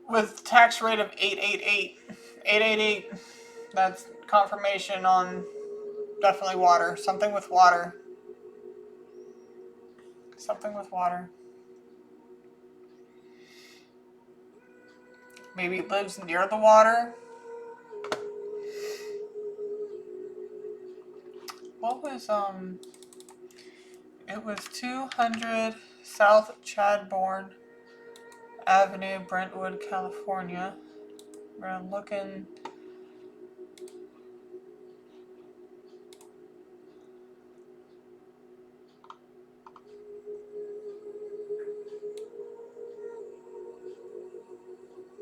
with tax rate of 888. 888. That's confirmation on definitely water. Something with water. Something with water. Maybe it lives near the water. What was it was 200 South Chadbourne Avenue, Brentwood, California. We're looking.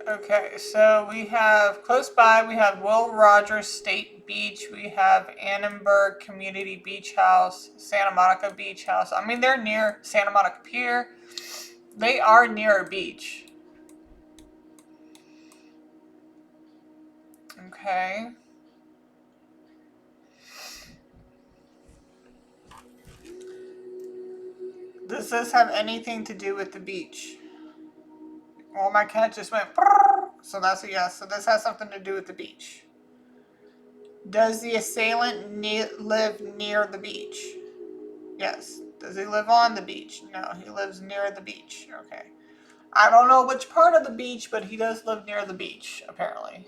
Okay, so we have close by, we have Will Rogers State Beach, we have Annenberg Community Beach House, Santa Monica Beach House. I mean, they're near Santa Monica Pier. They are near a beach. Okay. Does this have anything to do with the beach? Well, my cat just went, so that's a yes. So this has something to do with the beach. Does the assailant live near the beach? Yes. Does he live on the beach? No, he lives near the beach. Okay. I don't know which part of the beach, but he does live near the beach, apparently.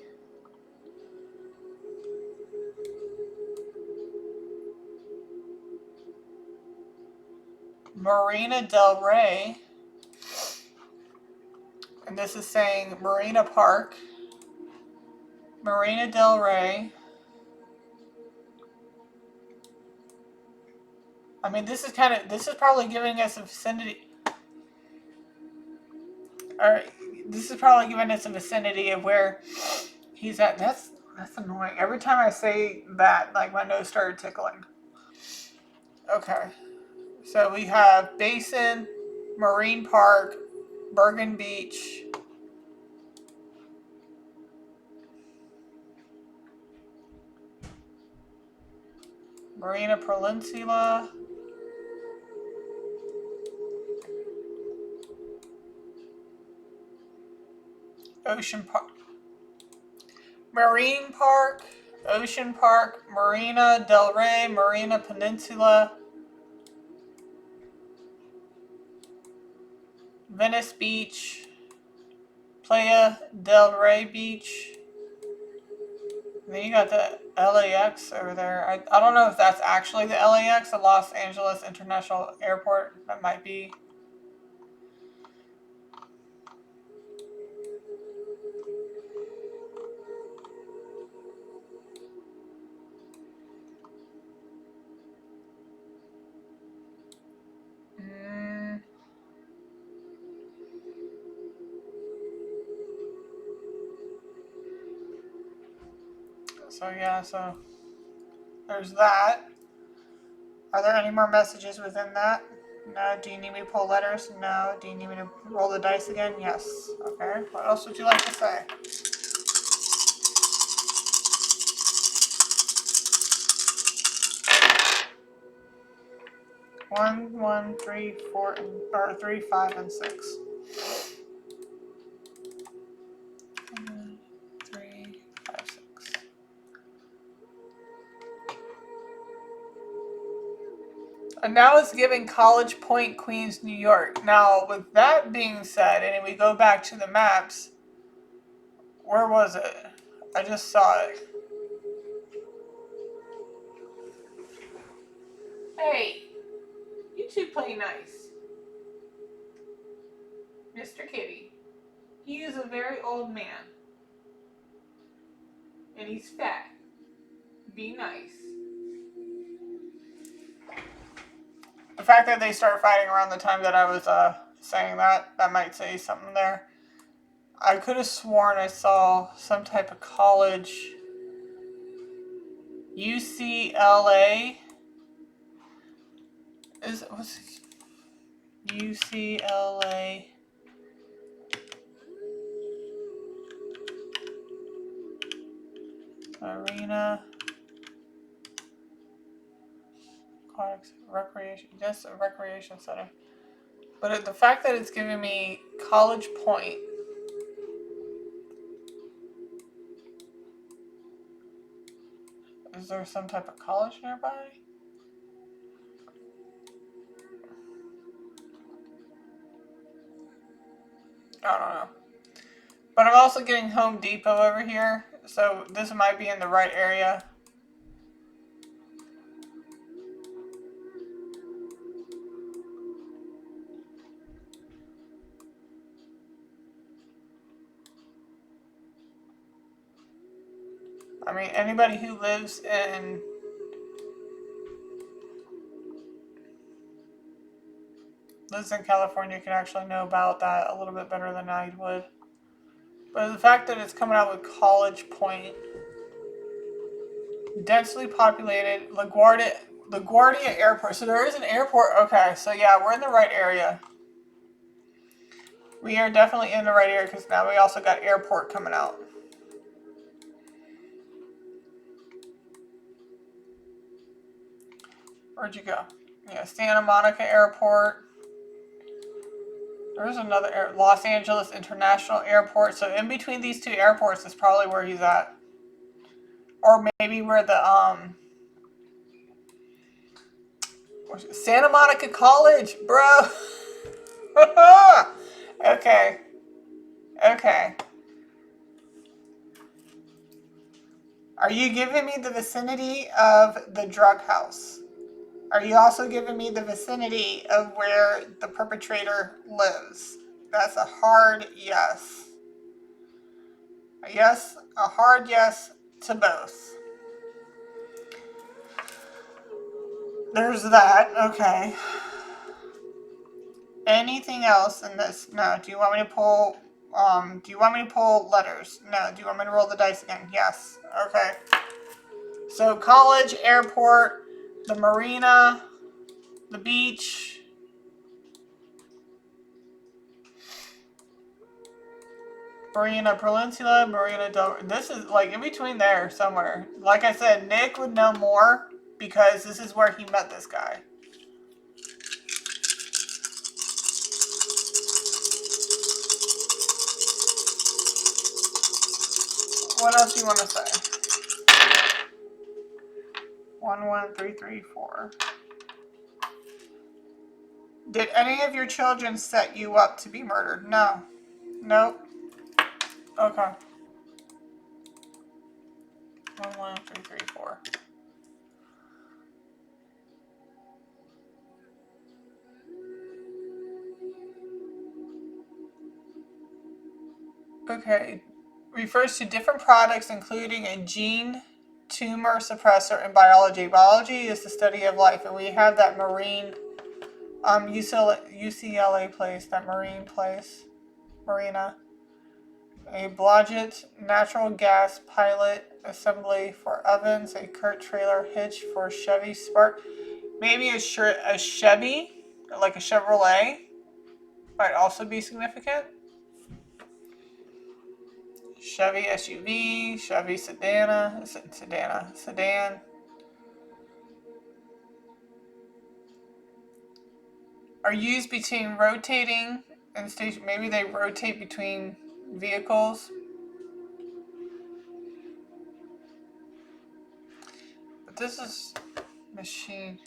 Marina Del Rey. And this is saying Marina Park. Marina Del Rey. I mean, this is probably giving us a vicinity. Or this is probably giving us a vicinity of where he's at. That's annoying. Every time I say that, like, my nose started tickling. Okay. So we have Basin, Marine Park, Bergen Beach, Marina Peninsula, Ocean Park, Marine Park, Ocean Park, Marina Del Rey, Marina Peninsula, Venice Beach, Playa del Rey Beach. And then you got the LAX over there. I don't know if that's actually the LAX, the Los Angeles International Airport. That might be. So yeah, so there's that. Are there any more messages within that? No. Do you need me to pull letters? No. Do you need me to roll the dice again? Yes. Okay. What else would you like to say? One, one, three, four, or 3, 5, and 6. And now it's giving College Point, Queens, New York. Now, with that being said, and we go back to the maps, where was it? I just saw it. Hey, you two play nice. Mr. Kitty. He is a very old man. And he's fat. Be nice. The fact that they started fighting around the time that I was saying that might say something there. I could have sworn I saw some type of college. UCLA. What's UCLA? Arena. Aquatics. Recreation. Just a recreation center. But the fact that it's giving me College Point. Is there some type of college nearby? I don't know. But I'm also getting Home Depot over here. So this might be in the right area. I mean, anybody who lives in California can actually know about that a little bit better than I would. But the fact that it's coming out with College Point, densely populated, LaGuardia Airport. So there is an airport. Okay, so yeah, we're in the right area. We are definitely in the right area because now we also got airport coming out. Where'd you go? Yeah, Santa Monica Airport. There's another Los Angeles International Airport. So in between these two airports is probably where he's at. Or maybe where the Santa Monica College, bro. Okay. Okay. Are you giving me the vicinity of the drug house? Are you also giving me the vicinity of where the perpetrator lives? That's a hard yes. A hard yes to both. There's that. Okay. Anything else in this? No. Do you want me to pull? Do you want me to pull letters? No. Do you want me to roll the dice again? Yes. Okay. So college, airport, the marina, the beach. Marina Peninsula, Marina Del. This is like in between there somewhere. Like I said, Nick would know more because this is where he met this guy. What else do you want to say? 11334. Did any of your children set you up to be murdered? No. Nope. Okay. 11334. Okay. Refers to different products including a gene tumor suppressor in biology. Biology is the study of life, and we have that marine UCLA place, that marine place, marina. A Blodgett natural gas pilot assembly for ovens, a Kurt trailer hitch for Chevy Spark. Maybe a Chevy, like a Chevrolet, might also be significant. Chevy SUV, Chevy sedan. Are used between rotating and station. Maybe they rotate between vehicles. But this is machine.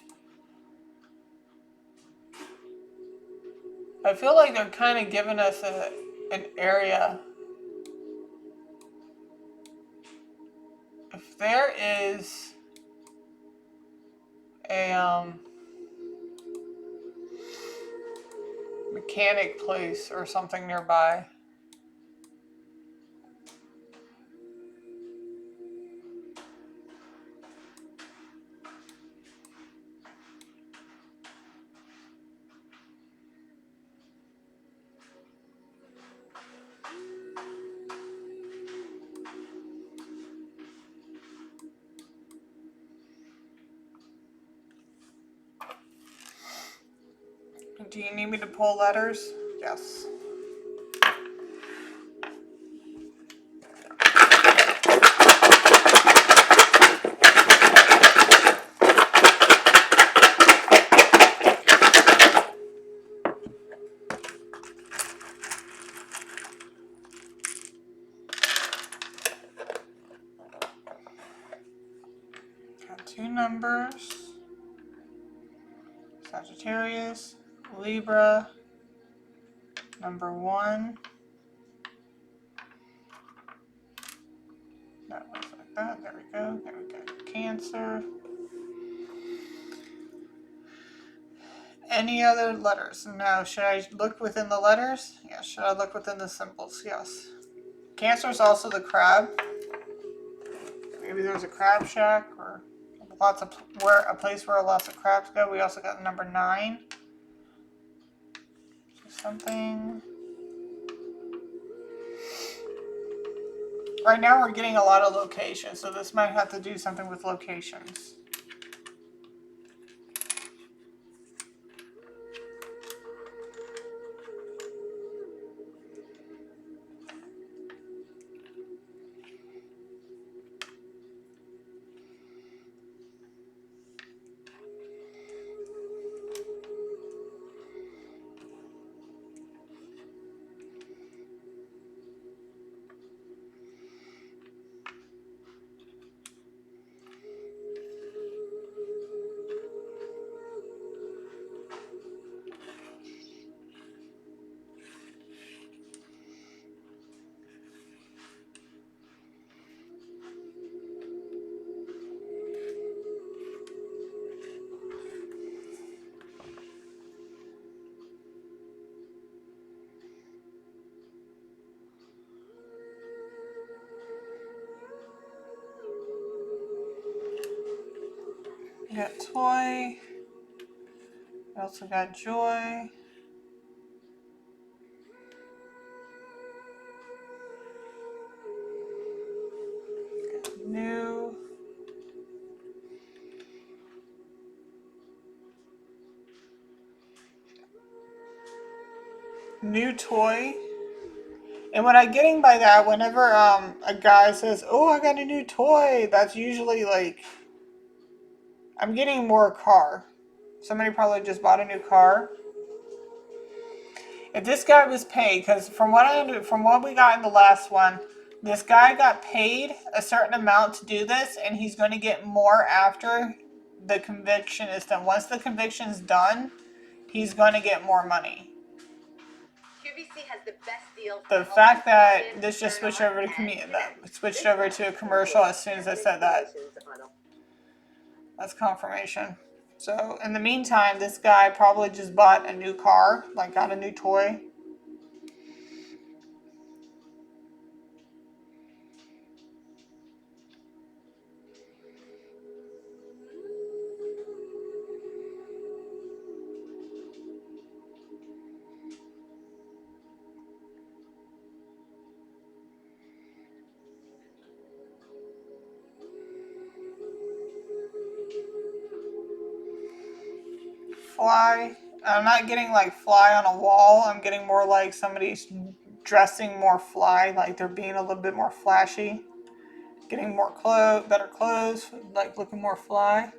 I feel like they're kind of giving us an area. If there is a mechanic place or something nearby. Do you need me to pull letters? Yes. Got 2 numbers. Sagittarius, Libra, number 1. That looks like that. There we go. There we go. Cancer. Any other letters? No. Should I look within the letters? Yes. Should I look within the symbols? Yes. Cancer is also the crab. Maybe there's a crab shack or lots of a place where lots of crabs go. We also got number 9. Something. Right now we're getting a lot of locations, so this might have to do something with locations. We got toy. We also got joy. New. New toy. And what I'm getting by that, whenever a guy says, "Oh, I got a new toy," that's usually like I'm getting more car. Somebody probably just bought a new car. If this guy was paid, because from what we got in the last one, this guy got paid a certain amount to do this, and he's going to get more after the conviction is done. Once the conviction is done, he's going to get more money. QVC has the best deals. The fact that this just switched over to a commercial as soon as I said that, that's confirmation. So in the meantime, this guy probably just bought a new car, like got a new toy. Fly. I'm not getting like fly on a wall. I'm getting more like somebody's dressing more fly, like they're being a little bit more flashy. Getting more better clothes, like looking more fly.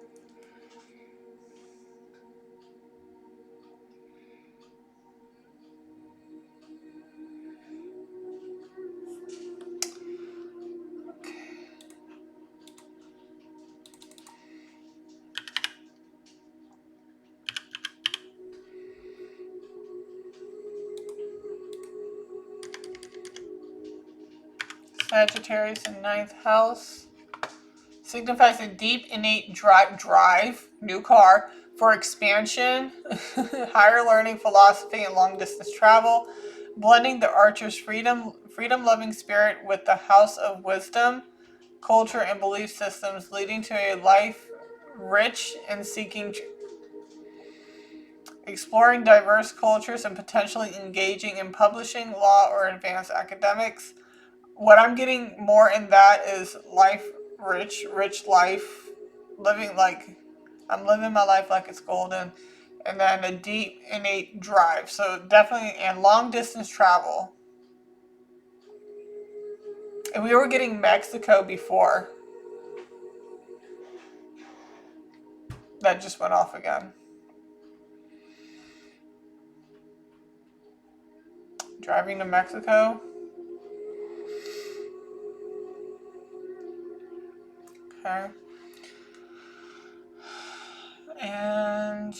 Sagittarius in ninth house. Signifies a deep, innate drive, new car, for expansion, higher learning, philosophy, and long-distance travel. Blending the archer's freedom-loving spirit with the house of wisdom, culture, and belief systems, leading to a life rich in seeking, exploring diverse cultures, and potentially engaging in publishing, law, or advanced academics. What I'm getting more in that is life rich life, living like I'm living my life like it's golden, and then a deep innate drive. So definitely, and long distance travel. And we were getting Mexico before. That just went off again. Driving to Mexico. Okay. And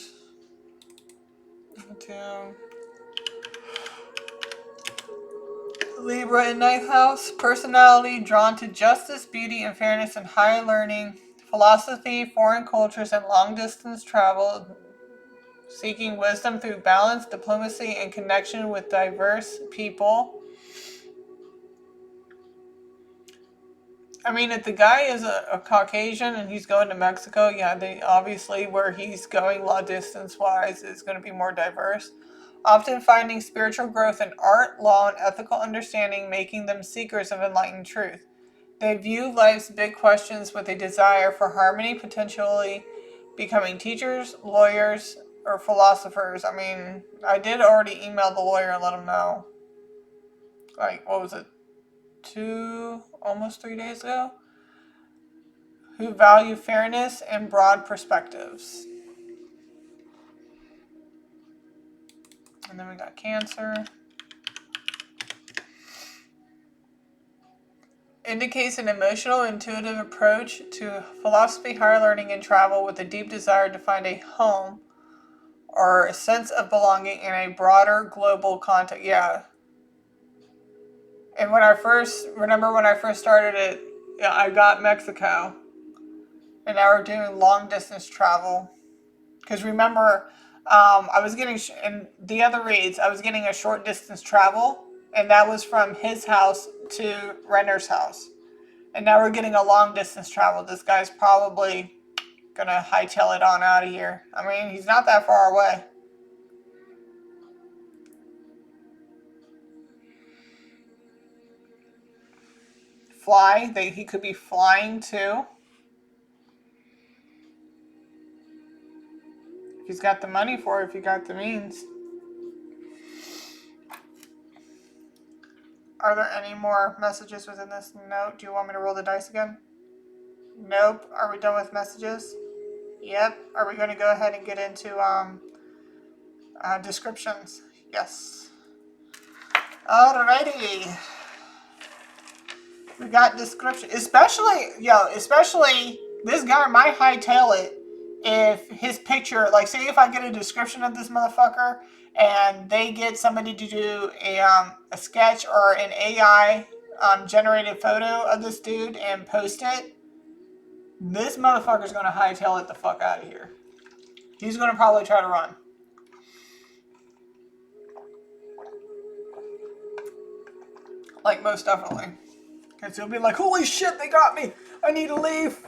to Libra in ninth house. Personality drawn to justice, beauty, and fairness, and higher learning, philosophy, foreign cultures, and long distance travel. Seeking wisdom through balance, diplomacy, and connection with diverse people. I mean, if the guy is a Caucasian and he's going to Mexico, yeah, they obviously where he's going long distance wise is going to be more diverse. Often finding spiritual growth in art, law, and ethical understanding, making them seekers of enlightened truth. They view life's big questions with a desire for harmony, potentially becoming teachers, lawyers, or philosophers. I mean, I did already email the lawyer and let him know. Like, what was it? Almost 3 days ago? Who value fairness and broad perspectives. And then we got Cancer. Indicates an emotional, intuitive approach to philosophy, higher learning, and travel with a deep desire to find a home or a sense of belonging in a broader global context. Yeah. And when I first started it, yeah, I got Mexico. And now we're doing long distance travel. Because remember, I was getting, in the other reads, I was getting a short distance travel. And that was from his house to Renner's house. And now we're getting a long distance travel. This guy's probably going to hightail it on out of here. I mean, he's not that far away. Fly. He could be flying too. If he's got the money for it, if he got the means. Are there any more messages within this note? Do you want me to roll the dice again? Nope. Are we done with messages? Yep. Are we going to go ahead and get into descriptions? Yes. Alrighty. We got description. Especially this guy might hightail it if his picture, like say if I get a description of this motherfucker and they get somebody to do a sketch or an AI generated photo of this dude and post it, this motherfucker's going to hightail it the fuck out of here. He's going to probably try to run. Like, most definitely. Because he'll be like, holy shit, they got me. I need to leave.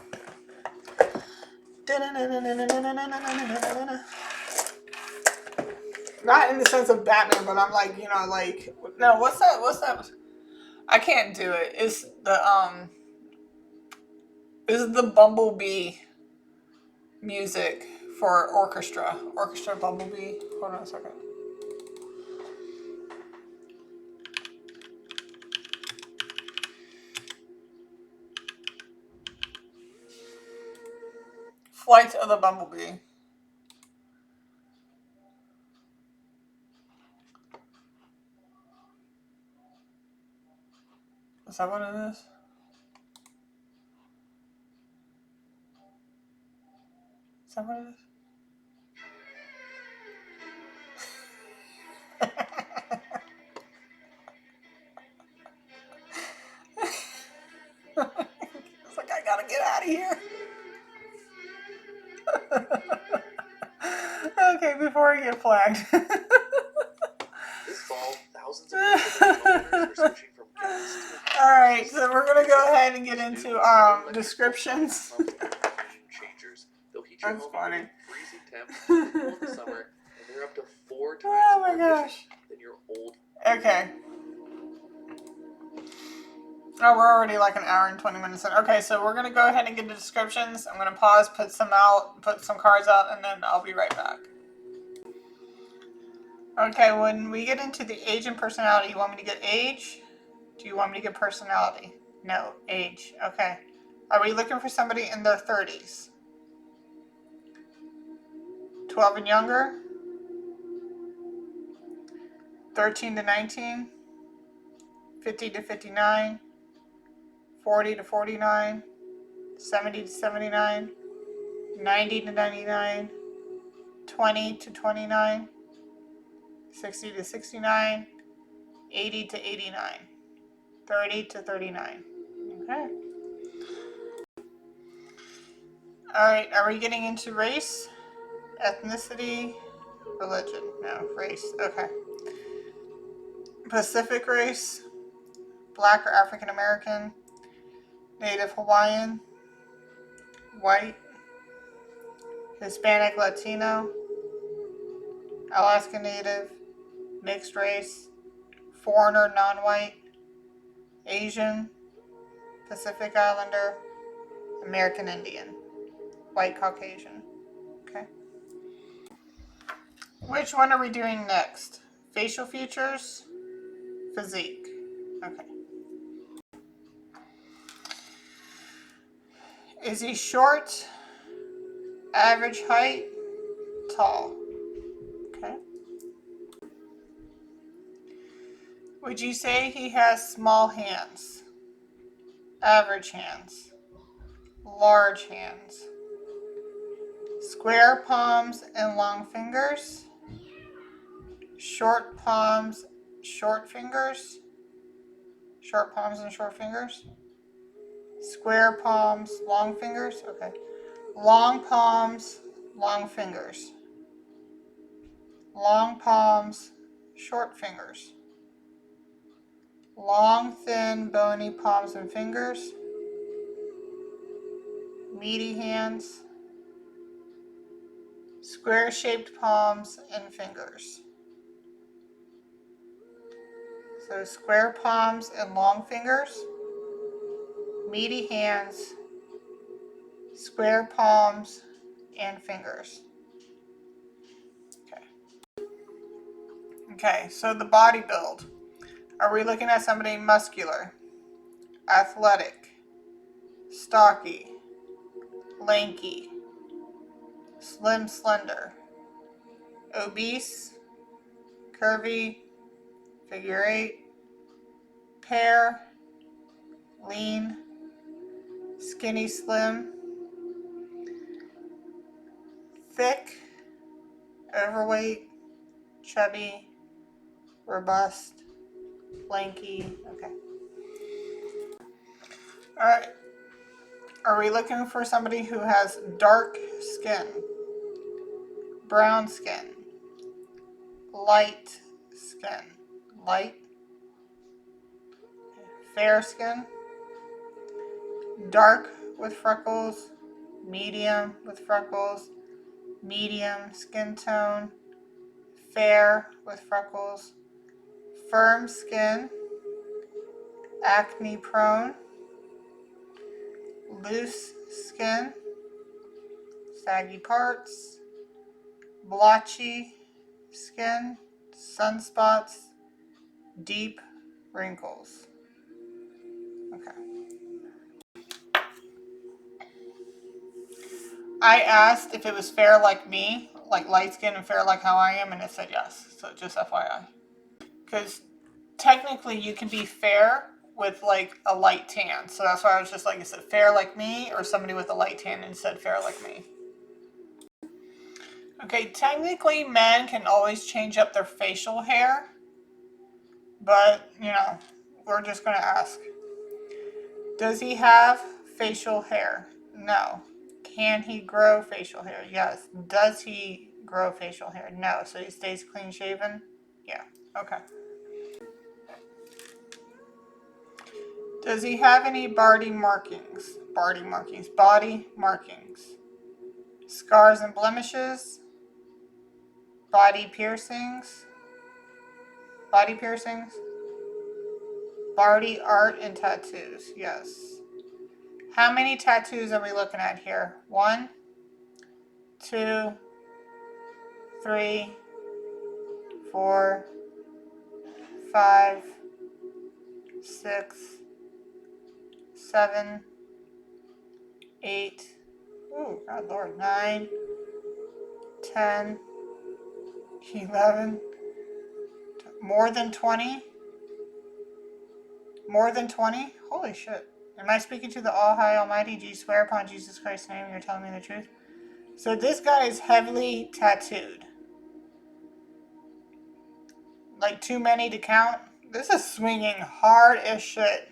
Not in the sense of Batman, but I'm like, no, what's that? I can't do it. It's the Bumblebee music for orchestra. Orchestra Bumblebee. Hold on a second. Flight of the Bumblebee. Is that what it is? Is that what it is? here. Okay, before I get flagged. This fall, thousands of Pennsylvania homeowners are switching from gas to Alright, so we're going to go ahead and get into descriptions. changers. They'll heat your That's home funny. to freezing temps in the middle of the summer, and they're up to 4 times Oh more my gosh. efficient than your old. Okay. Oh, we're already like an hour and 20 minutes in. Okay, so we're going to go ahead and get the descriptions. I'm going to pause, put some cards out, and then I'll be right back. Okay, when we get into the age and personality, you want me to get age? Do you want me to get personality? No, age. Okay. Are we looking for somebody in their 30s? 12 and younger? 13 to 19? 50 to 59? 40 to 49? 70 to 79? 90 to 99? 20 to 29? 60 to 69? 80 to 89? 30 to 39? Okay. Alright, are we getting into race? Ethnicity? Religion? No, race. Okay. Pacific race? Black or African American? Native Hawaiian? White? Hispanic Latino? Alaska Native? Mixed race? Foreigner non-white? Asian? Pacific Islander? American Indian? White Caucasian? Okay. Which one are we doing next? Facial features? Physique. Okay. Is he short? Average height? Tall? Okay. Would you say he has small hands? Average hands? Large hands? Square palms and long fingers? Short palms, short fingers? Short palms and short fingers? Square palms, long fingers? Okay. Long palms, long fingers. Long palms, short fingers. Long, thin, bony palms and fingers. Meaty hands. Square-shaped palms and fingers. So square palms and long fingers. Meaty hands. Square palms and fingers. Okay, so the body build. Are we looking at somebody muscular, athletic, stocky, lanky, slim, slender, obese, curvy, figure eight, pear, lean, skinny, slim, thick, overweight, chubby, robust, lanky? Okay. Alright. Are we looking for somebody who has dark skin, brown skin, light skin, light, fair skin, dark with freckles, medium with freckles, medium skin tone, fair with freckles, firm skin, acne prone, loose skin, saggy parts, blotchy skin, sunspots, deep wrinkles. Okay. I asked if it was fair like me, like light skin and fair like how I am, and it said yes. So just FYI. Because technically you can be fair with like a light tan. So that's why I was just like, is it fair like me or somebody with a light tan and said fair like me? Okay, technically men can always change up their facial hair. But, you know, we're just going to ask. Does he have facial hair? No. Can he grow facial hair? Yes. Does he grow facial hair? No. So he stays clean shaven? Yeah. Okay. Does he have any body markings? Body markings. Body markings. Scars and blemishes? Body piercings? Body piercings? Body art and tattoos. Yes. How many tattoos are we looking at here? 1, 2, 3, 4, 5, 6, 7, 8. Ooh, God Lord. 9, 10, 11. More than 20? More than 20? Holy shit. Am I speaking to the All High Almighty? Do you swear upon Jesus Christ's name you're telling me the truth? So this guy is heavily tattooed. Like too many to count. This is swinging hard as shit.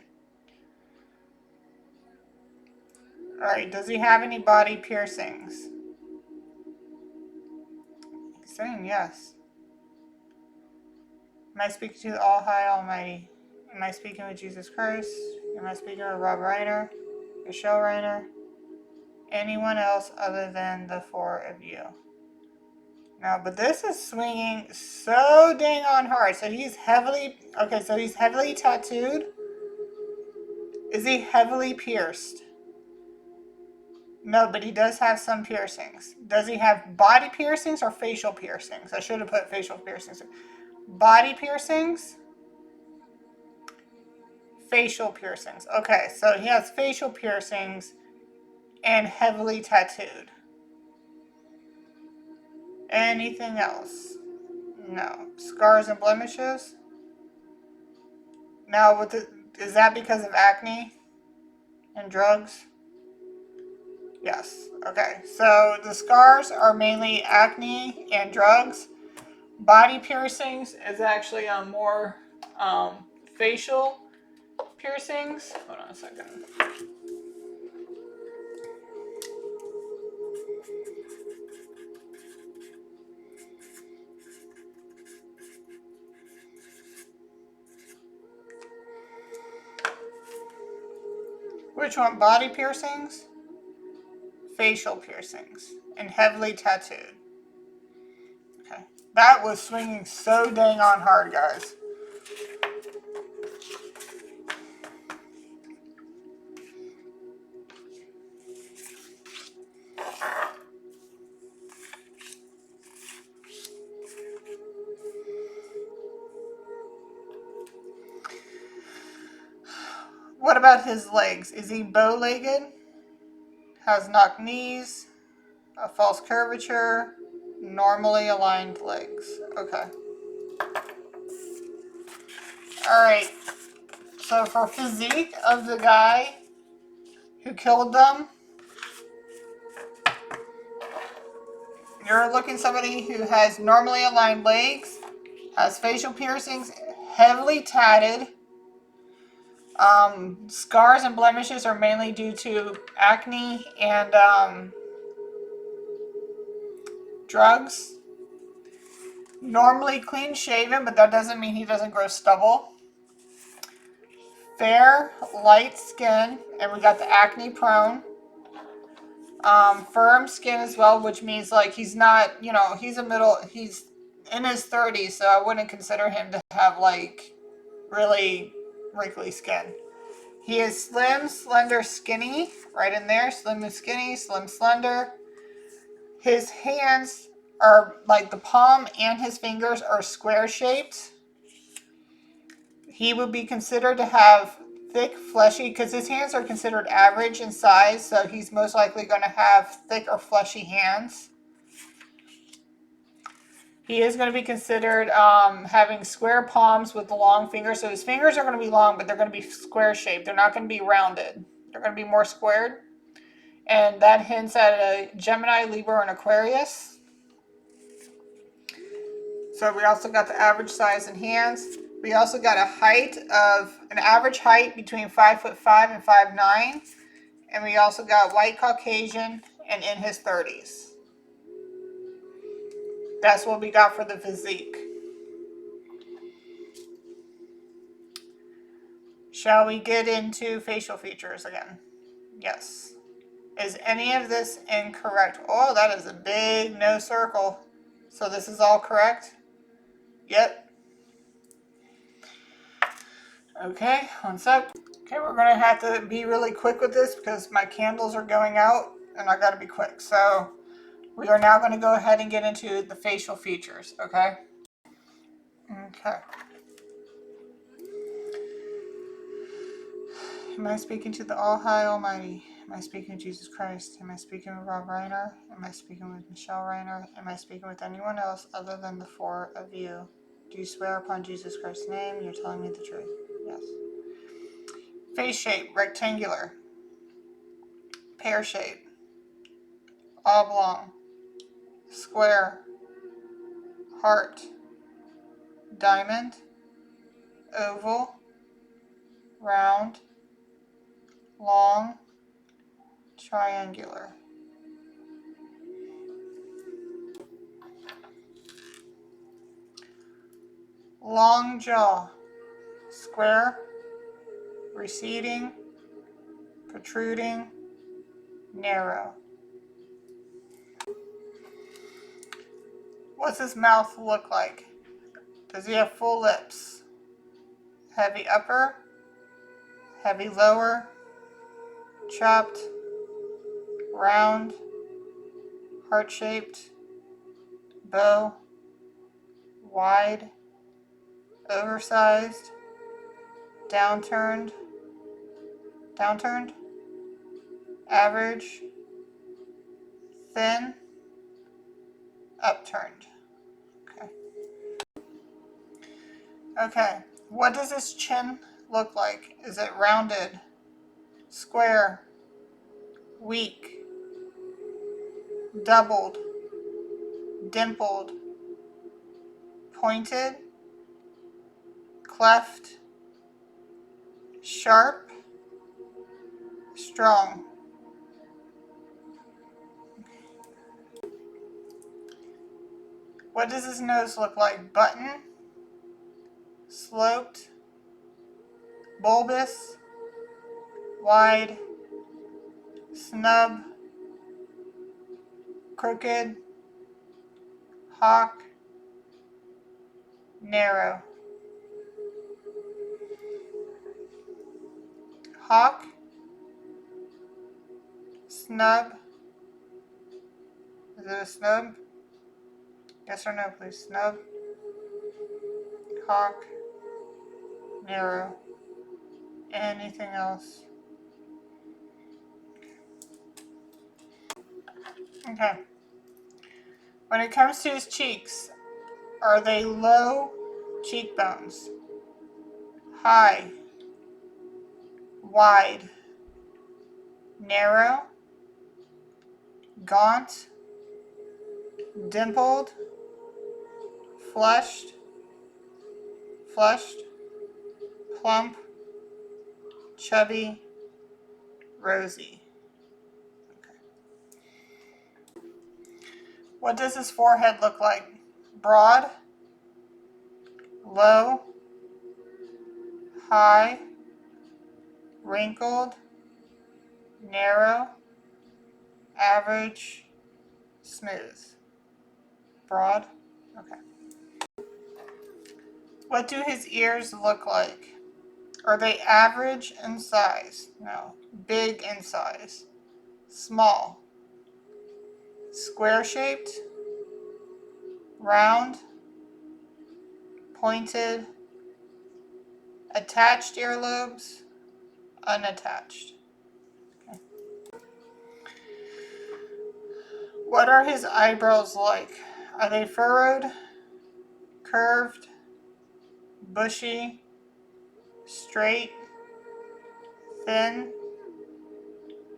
Alright, does he have any body piercings? He's saying yes. Am I speaking to the All High Almighty? Am I speaking with Jesus Christ? Am I speaking with Rob Reiner? Michele Reiner? Anyone else other than the 4 of you? No, but this is swinging so dang on hard. So he's heavily... Okay, so he's heavily tattooed. Is he heavily pierced? No, but he does have some piercings. Does he have body piercings or facial piercings? I should have put facial piercings. Body piercings? Facial piercings. Okay, so he has facial piercings and heavily tattooed. Anything else? No. Scars and blemishes? Now, is that because of acne and drugs? Yes. Okay, so the scars are mainly acne and drugs. Body piercings is actually more facial piercings. Hold on a second. Which one? Body piercings? Facial piercings. And heavily tattooed. Okay. That was swinging so dang on hard, guys. What about his legs? Is he bow-legged? Has knock knees? A false curvature? Normally aligned legs. Okay. Alright. So for physique of the guy who killed them, you're looking at somebody who has normally aligned legs, has facial piercings, heavily tatted. Scars and blemishes are mainly due to acne and drugs. Normally clean shaven, but that doesn't mean he doesn't grow stubble. Fair, light skin, and we got the acne prone. Firm skin as well, which means like he's not, he's he's in his 30s, so I wouldn't consider him to have like really wrinkly skin. He is slim, slender, skinny, right in there, slim and skinny, slim, slender. His hands are like the palm and his fingers are square shaped. He would be considered to have thick, fleshy, because his hands are considered average in size, so he's most likely going to have thick or fleshy hands. He is going to be considered having square palms with long fingers, so his fingers are going to be long, but they're going to be square shaped. They're not going to be rounded. They're going to be more squared, and that hints at a Gemini, Libra, and Aquarius. So we also got the average size in hands. We also got an average height between 5'5" and 5'9", And we also got white Caucasian and in his 30s. That's what we got for the physique. Shall we get into facial features again? Yes. Is any of this incorrect? Oh, that is a big no circle. So this is all correct? Yep. Okay, one sec. Okay, we're going to have to be really quick with this because my candles are going out and I got to be quick. So we are now going to go ahead and get into the facial features, okay? Okay. Am I speaking to the All High Almighty? Am I speaking to Jesus Christ? Am I speaking with Rob Reiner? Am I speaking with Michele Reiner? Am I speaking with anyone else other than the four of you? Do you swear upon Jesus Christ's name you're telling me the truth? Yes. Face shape, rectangular. Pear shape. Oblong. Square. Heart. Diamond. Oval. Round. Long. Triangular. Long jaw. Square. Receding. Protruding. Narrow. What's his mouth look like? Does he have full lips? Heavy upper? Heavy lower? Chopped? Round? Heart-shaped? Bow? Wide? Oversized? Downturned? Downturned? Average? Thin? Upturned. Okay. Okay. What does his chin look like? Is it rounded? Square? Weak? Doubled? Dimpled? Pointed? Cleft? Sharp? Strong? What does his nose look like? Button? Sloped? Bulbous? Wide? Snub? Crooked? Hawk? Narrow? Hawk? Snub? Is it a snub? Yes or no, please. Snub? Hawk? Narrow? Anything else? Okay. When it comes to his cheeks, are they low cheekbones? High? Wide? Narrow? Gaunt? Dimpled? Flushed? Flushed? Plump? Chubby? Rosy? Okay. What does his forehead look like? Broad? Low? High? Wrinkled? Narrow? Average? Smooth? Broad? Okay. What do his ears look like? Are they average in size? No. Big in size? Small? Square shaped? Round? Pointed? Attached earlobes? Unattached? Okay. What are his eyebrows like? Are they furrowed? Curved? Bushy? Straight? Thin?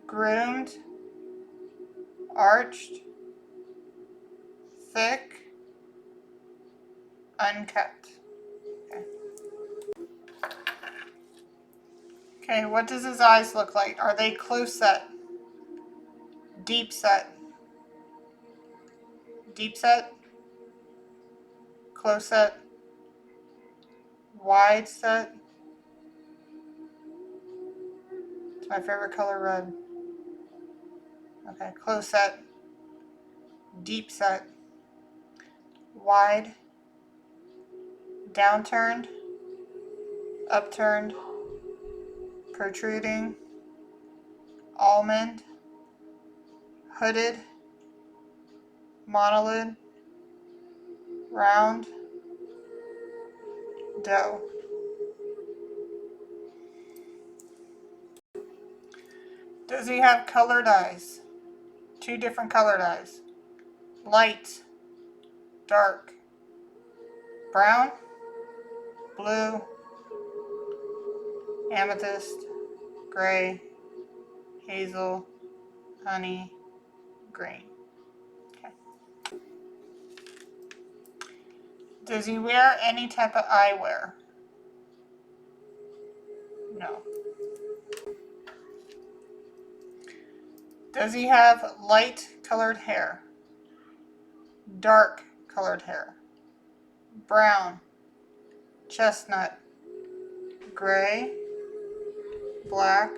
Groomed? Arched? Thick? Unkept? Okay. Okay, what does his eyes look like? Are they close set? Deep set? Deep set? Close set? Wide set? It's my favorite color, red. Okay, close set. Deep set. Wide. Downturned. Upturned. Protruding. Almond. Hooded. Monolid. Round. Doe. Does he have colored eyes? 2 different colored eyes. Light. Dark. Brown. Blue. Amethyst. Gray. Hazel. Honey. Green. Okay. Does he wear any type of eyewear? No. Does he have light colored hair? Dark colored hair? Brown? Chestnut? Gray? Black?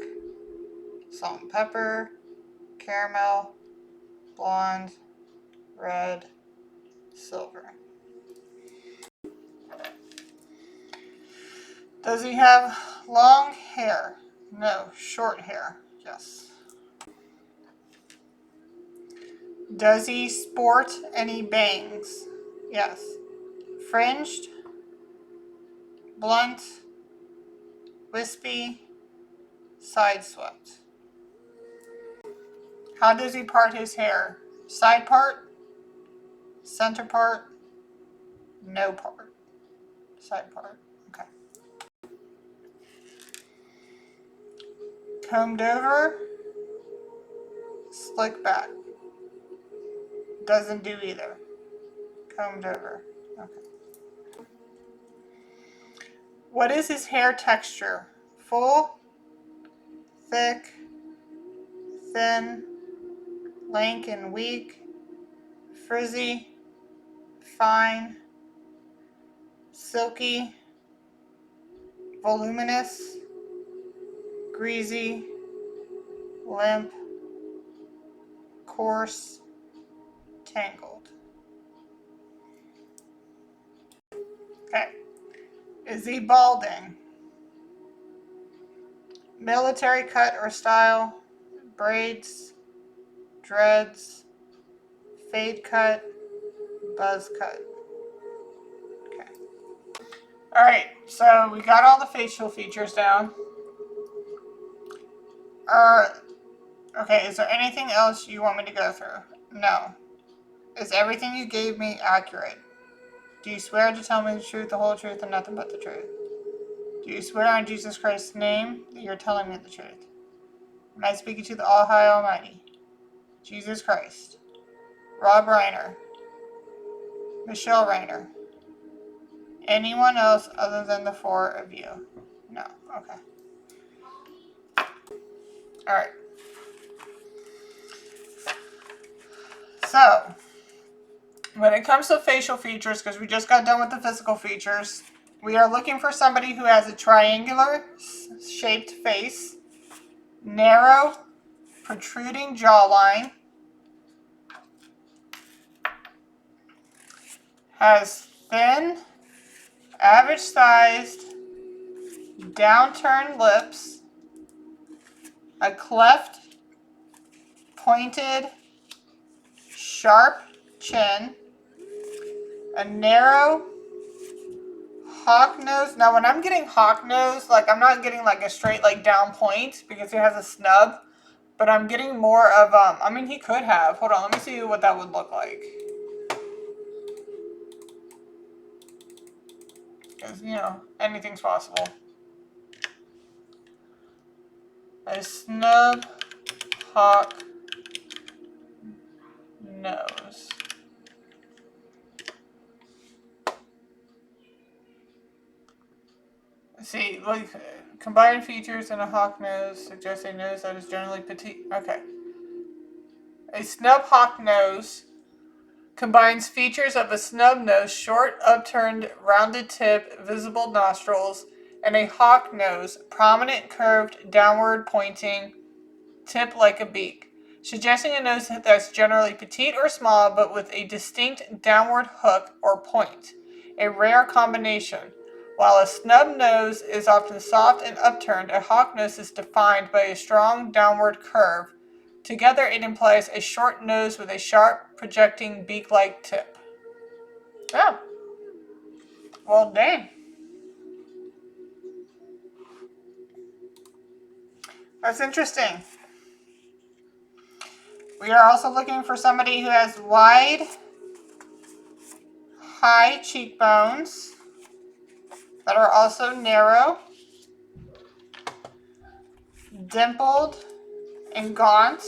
Salt and pepper? Caramel? Blonde? Red? Silver? Does he have long hair? No. Short hair? Yes. Does he sport any bangs? Yes. Fringed? Blunt? Wispy? Side swept? How does he part his hair? Side part? Center part? No part? Side part. Okay. Combed over? Slick back? Doesn't do either. Combed over. Okay. What is his hair texture? Full? Thick? Thin? Lank and weak? Frizzy? Fine? Silky? Voluminous? Greasy? Limp? Coarse? Tangled? Okay. Is he balding? Military cut or style? Braids? Dreads? Fade cut? Buzz cut? Okay. Alright, so we got all the facial features down. Okay, is there anything else you want me to go through? No. Is everything you gave me accurate? Do you swear to tell me the truth, the whole truth, and nothing but the truth? Do you swear on Jesus Christ's name that you're telling me the truth? Am I speaking to the All High Almighty? Jesus Christ. Rob Reiner. Michele Reiner. Anyone else other than the 4 of you? No. Okay. Alright. So, when it comes to facial features, because we just got done with the physical features, we are looking for somebody who has a triangular shaped face, narrow, protruding jawline, has thin, average-sized, downturned lips, a cleft, pointed, sharp chin, a narrow hawk nose. Now, when I'm getting hawk nose, like I'm not getting like a straight like down point because he has a snub, but I'm getting more of I mean, he could have. Hold on, let me see what that would look like. Because, you know, anything's possible. A snub hawk nose. See, like, Combined features in a hawk nose suggest a nose that is generally petite. Okay. A snub hawk nose combines features of a snub nose, short, upturned, rounded tip, visible nostrils, and a hawk nose, prominent, curved, downward pointing tip like a beak, suggesting a nose that's generally petite or small but with a distinct downward hook or point, a rare combination. While a snub nose is often soft and upturned, a hawk nose is defined by a strong downward curve. Together, it implies a short nose with a sharp, projecting beak-like tip. Oh. Well, dang. That's interesting. We are also looking for somebody who has wide, high cheekbones that are also narrow, dimpled and gaunt,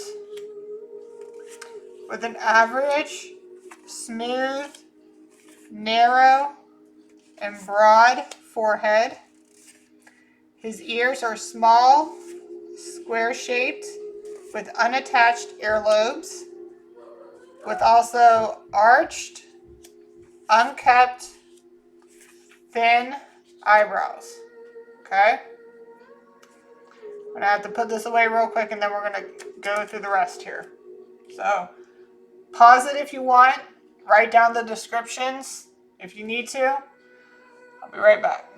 with an average, smooth, narrow, and broad forehead. His ears are small, square-shaped, with unattached earlobes, with also arched, unkept, thin eyebrows. Okay? I'm going to have to put this away real quick and then we're going to go through the rest here. So, pause it if you want. Write down the descriptions if you need to. I'll be right back.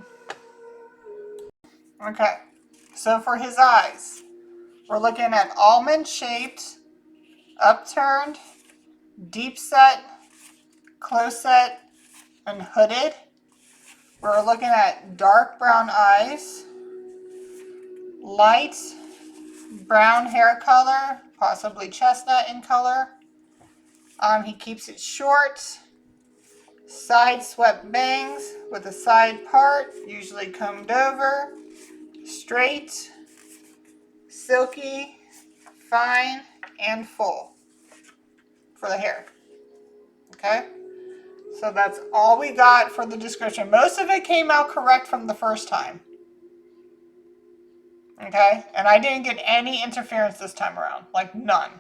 Okay, so for his eyes, we're looking at almond-shaped, upturned, deep set, close set, and hooded. We're looking at dark brown eyes, light brown hair color, possibly chestnut in color. He keeps it short, side swept bangs with a side part, usually combed over, straight, silky, fine, and full for the hair. Okay? So that's all we got for the description. Most of it came out correct from the first time. Okay? And I didn't get any interference this time around. Like none.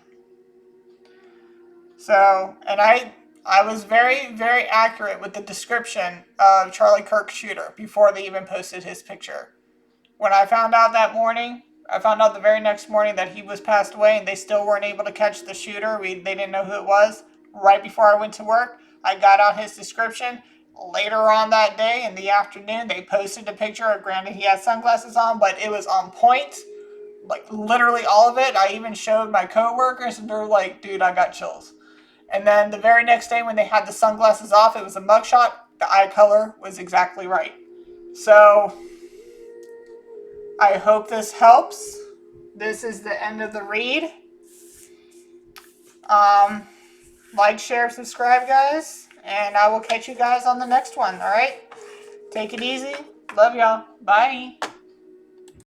So, and I was very, very accurate with the description of Charlie Kirk's shooter before they even posted his picture. When I found out that morning, I found out the very next morning that he was passed away and they still weren't able to catch the shooter. They didn't know who it was. Right before I went to work, I got out his description. Later on that day in the afternoon, they posted a picture. Granted, he had sunglasses on, but it was on point. Like literally all of it. I even showed my coworkers and they're like, dude, I got chills. And then the very next day when they had the sunglasses off, it was a mugshot. The eye color was exactly right. So I hope this helps. This is the end of the read. Like, share, subscribe, guys. And I will catch you guys on the next one, alright? Take it easy. Love y'all. Bye.